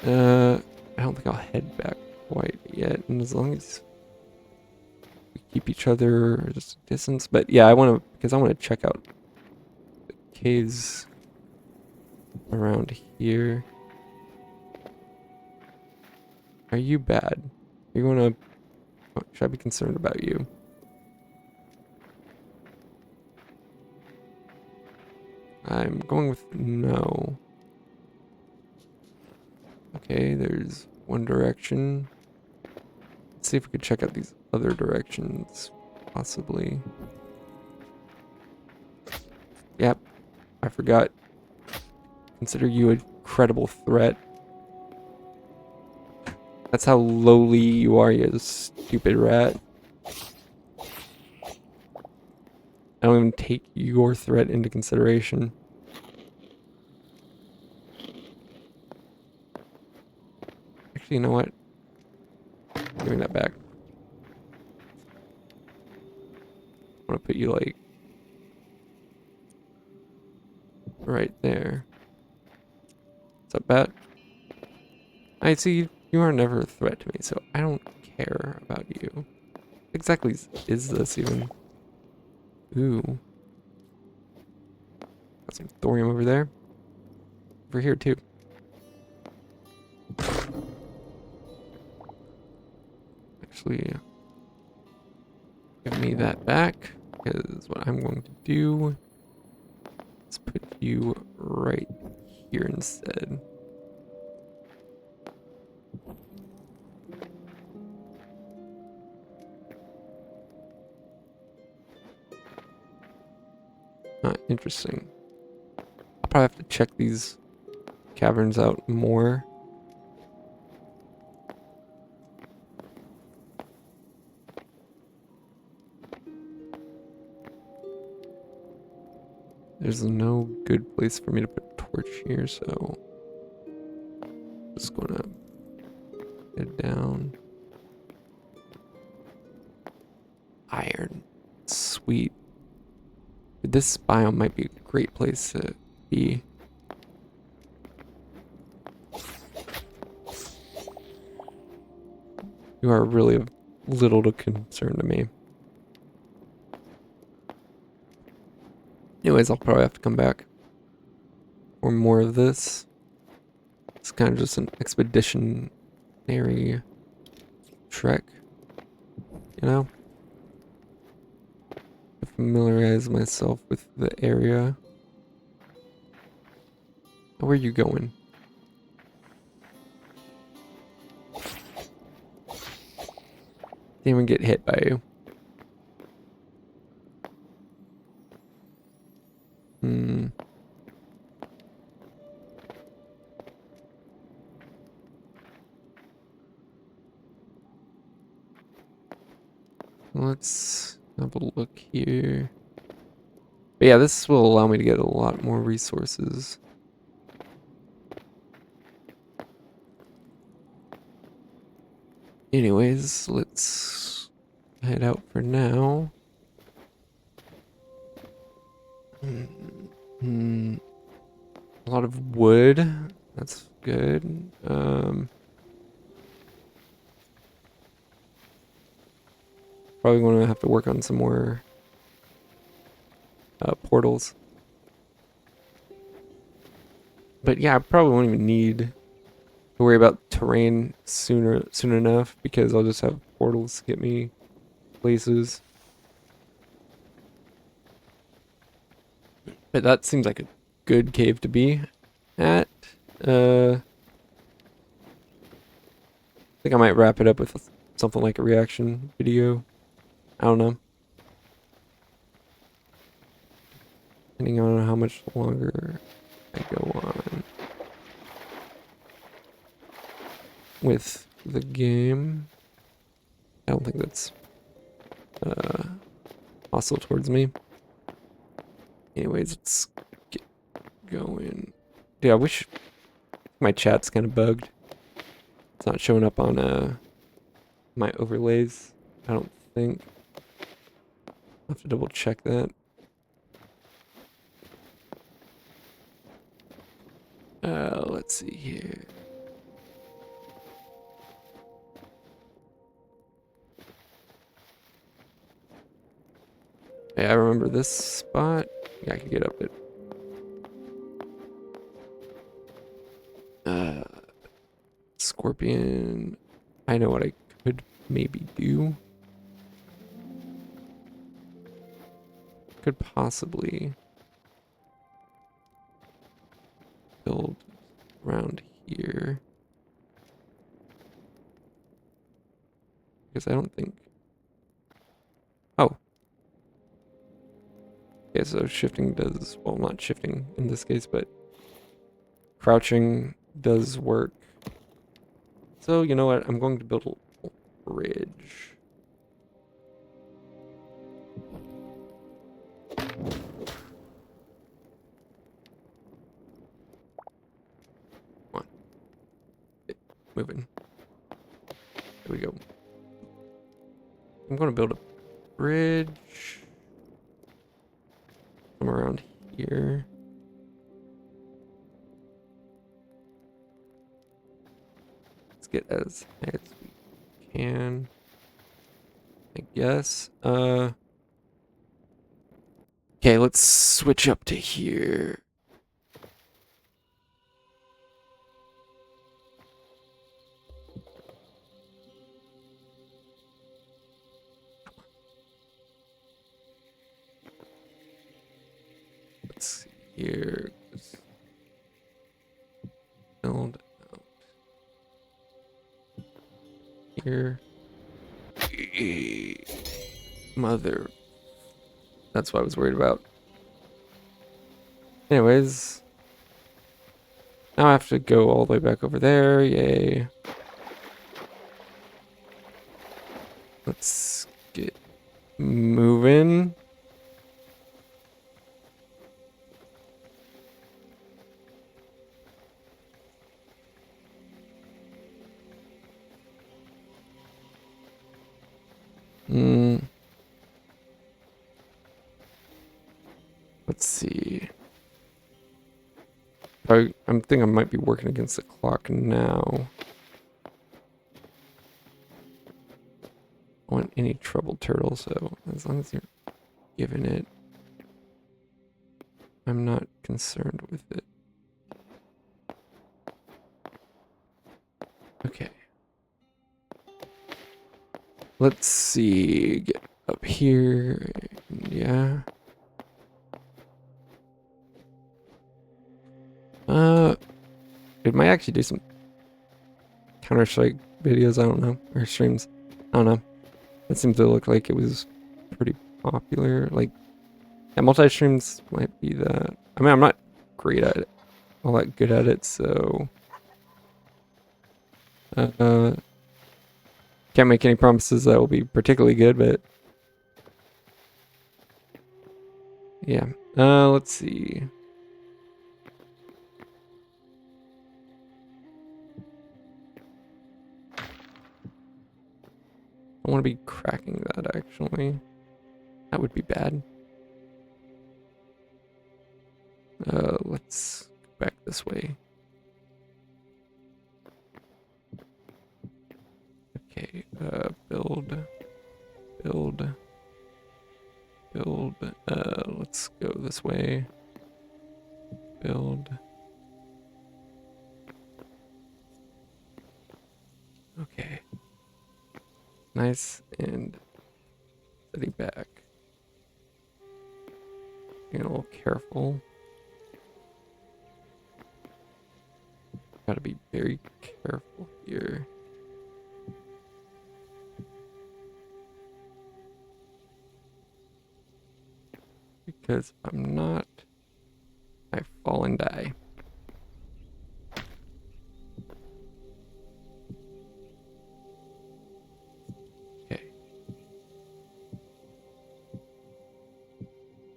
I don't think I'll head back quite yet, and as long as we keep each other just a distance. But yeah, I want to check out the caves around here. Are you bad? Are you gonna? Oh, should I be concerned about you? I'm going with no. Okay, there's one direction. Let's see if we could check out these other directions, possibly. Yep, I forgot. Consider you a credible threat. That's how lowly you are, you stupid rat. I don't even take your threat into consideration. Actually, you know what? Give me that back. I'm gonna put you like right there. What's up, bat? I see you are never a threat to me, so I don't care about you. What exactly is this even? Ooh. Got some thorium over there. Over here too. Actually, give me that back, because what I'm going to do is put you right here instead. Interesting. I'll probably have to check these caverns out more. There's no good place for me to put a torch here, so just gonna head down. Iron. Sweet. This biome might be a great place to be. You are really of little to concern to me. Anyways, I'll probably have to come back for more of this. It's kind of just an expeditionary trek, you know? To familiarize myself with the area. Where are you going? Didn't even get hit by you. Let's have a look here. But yeah, this will allow me to get a lot more resources. Anyways, let's head out for now. A lot of wood. That's good. Probably going to have to work on some more portals. But yeah, I probably won't even need to worry about terrain soon enough because I'll just have portals to get me places. But that seems like a good cave to be at. I think I might wrap it up with something like a reaction video. I don't know. Depending on how much longer I go on with the game. I don't think that's hostile towards me. Anyways, let's get going. Dude, I wish my chat's kind of bugged. It's not showing up on my overlays, I don't think. I'll have to double check that. Let's see here. Hey, I remember this spot. Yeah, I can get up it. Scorpion. I know what I could maybe do. Could possibly build around here. Because I don't think... Oh. Okay, so shifting does... Well, not shifting in this case, but crouching does work. So, you know what? I'm going to build a bridge. Come on. Moving. There we go. I'm going to build a bridge. From around here. Let's get as high as we can. I guess. Okay, let's switch up to here. Let's see here. Build out here. Mother. That's what I was worried about. Anyways. Now I have to go all the way back over there. Yay. Let's get moving. Let's see. I'm thinking I might be working against the clock now. I want any trouble turtle, so as long as you're giving it, I'm not concerned with it. Okay. Let's see. Get up here. Yeah. It might actually do some Counter-Strike videos, I don't know, or streams. I don't know. It seemed to look like it was pretty popular. Like, yeah, multi-streams might be that. I mean, I'm not great at it, all that good at it, so can't make any promises that will be particularly good, but yeah. Let's see. I want to be cracking that, actually. That would be bad. Let's go back this way. Okay, build. let's go this way. Build. Okay. Nice and steady back. Being a little careful. Gotta be very careful here. Because if I'm not, I fall and die. Okay.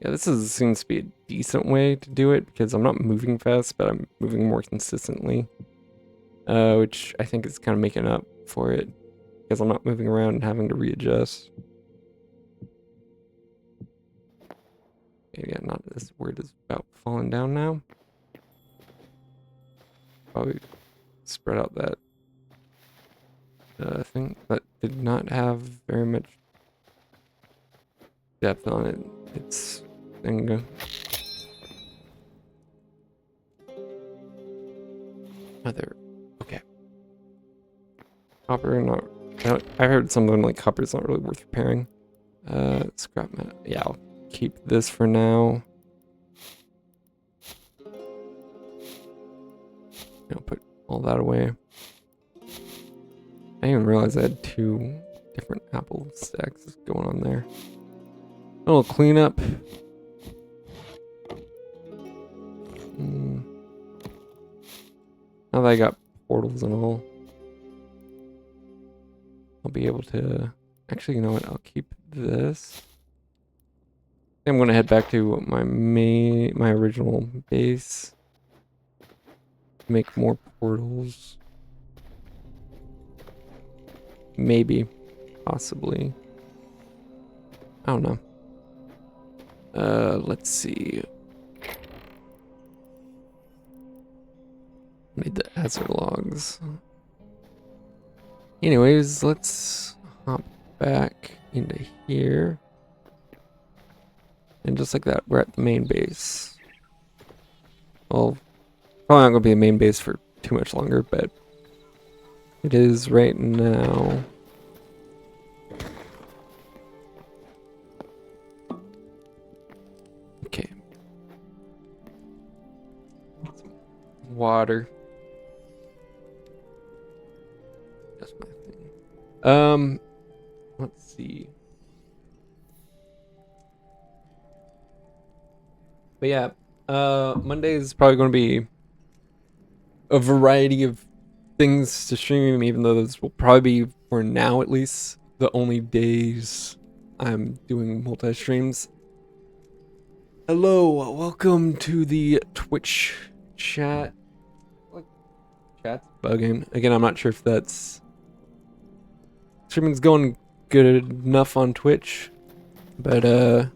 Yeah, this seems to be a decent way to do it because I'm not moving fast, but I'm moving more consistently. Which I think is kind of making up for it because I'm not moving around and having to readjust. Yeah, not this word is about falling down now. Probably spread out that thing that did not have very much depth on it. It's thing. Other okay. Copper not. I heard something like copper's not really worth repairing. Scrap metal. Yeah, I'll keep this for now. I'll put all that away. I didn't even realize I had 2 different apple stacks going on there. A little cleanup. Now that I got portals and all, I'll be able to... Actually, you know what? I'll keep this. I'm gonna head back to my original base. Make more portals. Maybe. Possibly. I don't know. Let's see. Need the hazard logs. Anyways, let's hop back into here. And just like that, we're at the main base. Well, probably not gonna be a main base for too much longer, but it is right now. Okay. Some water. That's my thing. Let's see. But yeah, Monday is probably going to be a variety of things to stream, even though those will probably be, for now at least, the only days I'm doing multi-streams. Hello, welcome to the Twitch chat. Like, chat's bugging. Again, I'm not sure if that's... Streaming's going good enough on Twitch, but I'm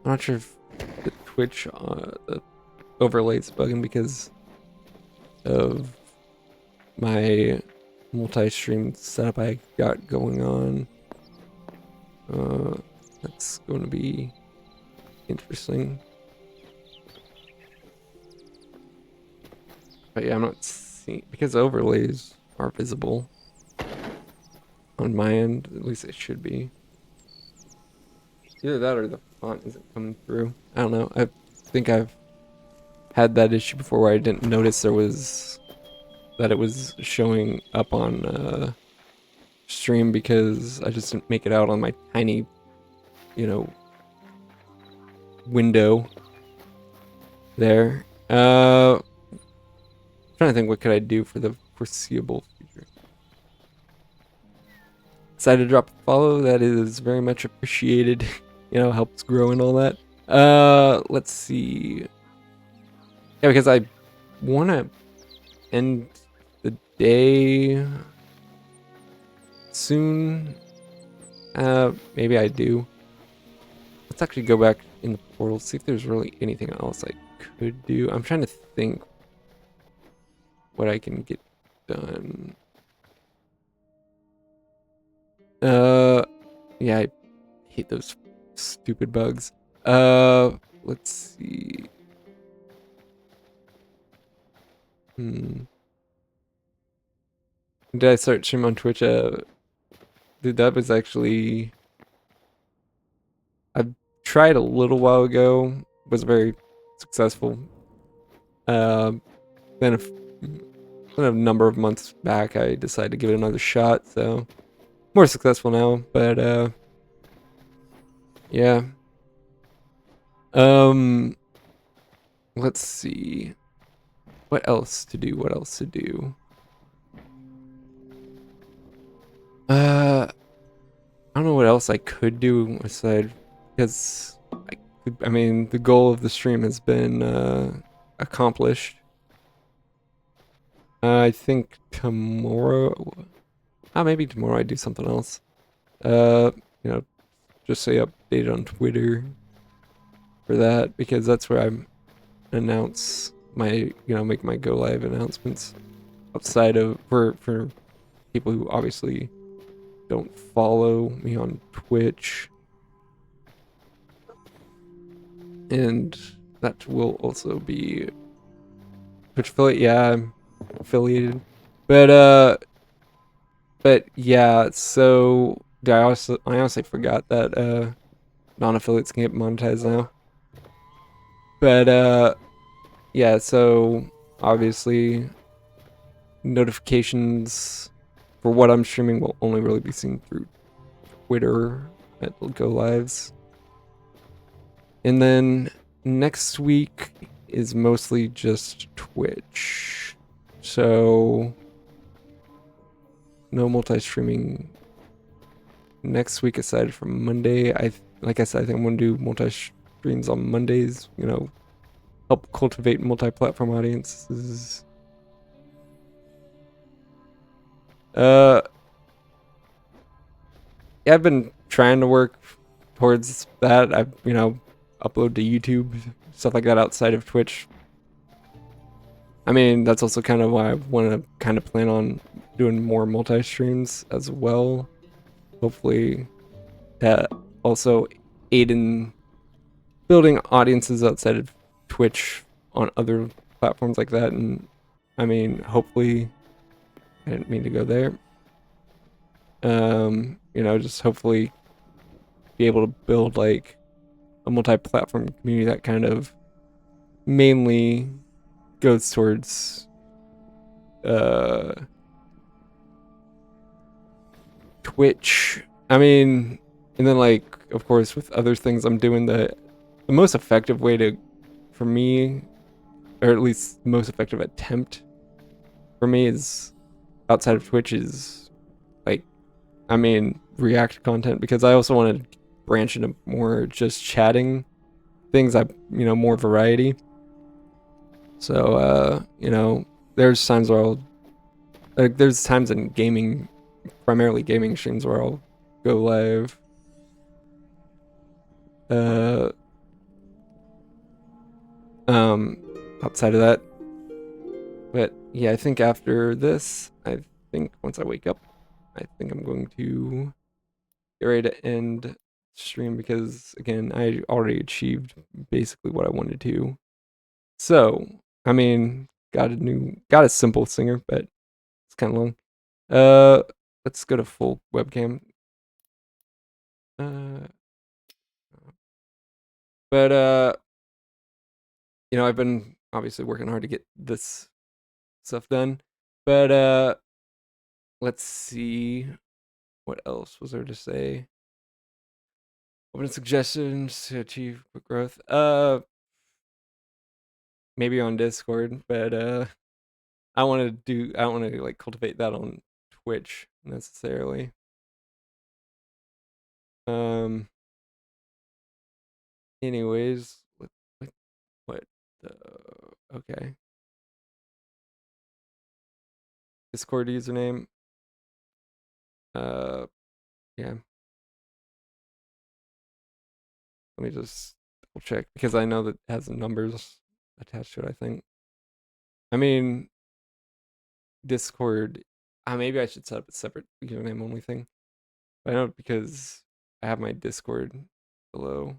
not sure if the Twitch the overlay's bugging because of my multi-stream setup I got going on. That's going to be interesting. But yeah, I'm not seeing because overlays are visible on my end. At least it should be. Either that or the font isn't coming through. I don't know. I think I've had that issue before where I didn't notice there was that it was showing up on stream because I just didn't make it out on my tiny, you know, window there. Trying to think what could I do for the foreseeable future. Decided to drop a follow. That is very much appreciated. You know, helps grow and all that. Let's see. Yeah, because I want to end the day soon. Maybe I do. Let's actually go back in the portal, see if there's really anything else I could do. I'm trying to think what I can get done. Yeah, I hate those stupid bugs. let's see. Did I start stream on Twitch? Dude, that was actually I tried a little while ago. Was very successful. Uh, then a number of months back, I decided to give it another shot. So more successful now, but yeah. Um, let's see. What else to do? What else to do? I don't know what else I could do aside because I mean the goal of the stream has been accomplished. I think tomorrow, maybe tomorrow I do something else. Uh, you know, just say update on Twitter for that because that's where I announce my, make my go live announcements outside of for people who obviously don't follow me on Twitch. And that will also be Twitch affiliate. Yeah, I'm affiliated. But yeah, so I honestly forgot that non-affiliates can get monetized now. But yeah, so obviously notifications for what I'm streaming will only really be seen through Twitter at Go Lives. And then next week is mostly just Twitch. So no multi-streaming next week aside from Monday. Like I said, I think I'm gonna do multi-streams on Mondays, help cultivate multi-platform audiences. Uh yeah, I've been trying to work towards that. I, upload to YouTube, stuff like that outside of Twitch. I mean, that's also kind of why I want to kind of plan on doing more multi-streams as well. Hopefully that also aid in building audiences outside of Twitch on other platforms like that. And I mean, hopefully, I didn't mean to go there. Just hopefully be able to build like a multi-platform community that kind of mainly goes towards Twitch. I mean, and then like of course with other things I'm doing, the most effective way to for me, or at least the most effective attempt for me is outside of Twitch is like, I mean, React content, because I also want to branch into more just chatting things. More variety. So there's times where there's times in gaming, primarily gaming streams, where I'll go live. Uh, Outside of that, but yeah, I think after this, I think once I wake up, I think I'm going to get ready to end stream because again, I already achieved basically what I wanted to. So, I mean, got a simple singer, but it's kind of long. Let's go to full webcam. Uh, but I've been obviously working hard to get this stuff done. But let's see, what else was there to say? Open suggestions to achieve quick growth. Maybe on Discord, but I don't want to like cultivate that on Twitch necessarily. Um. Anyways, what the okay. Discord username. Uh, yeah. Let me just double check because I know that it has numbers attached to it. I think. I mean, Discord. Maybe I should set up a separate username only thing. I know because I have my Discord below.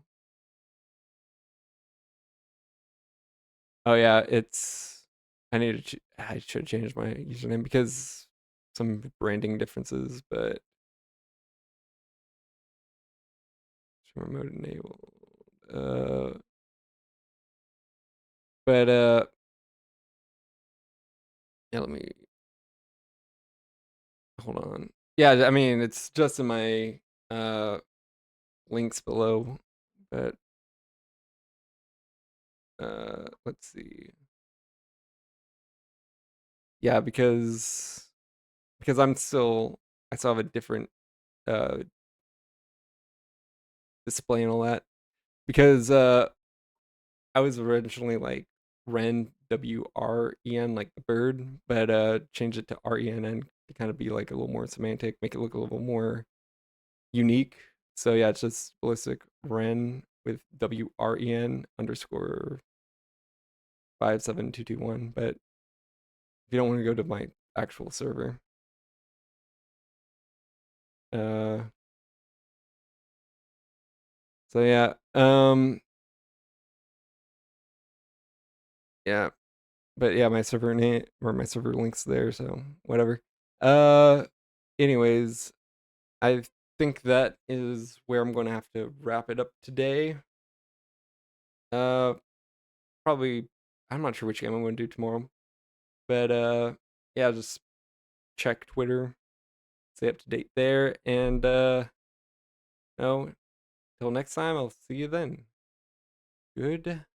Oh yeah, it's I need to I should change my username because some branding differences, but remote enabled. Uh, but yeah, let me hold on. Yeah, I mean it's just in my uh links below, but let's see. Yeah, because I still have a different uh display and all that because I was originally like Ren WREN like the bird, but changed it to RENN to kind of be like a little more semantic, make it look a little more unique. So yeah, it's just ballistic Ren with WREN underscore 57221. But if you don't want to go to my actual server, uh, so yeah, yeah, but yeah, my server name or my server links there, so whatever. Uh, anyways, I think that is where I'm going to have to wrap it up today. Uh, probably I'm not sure which game I'm going to do tomorrow, but yeah, just check Twitter, stay up to date there, and no, till next time, I'll see you then. Goodbye.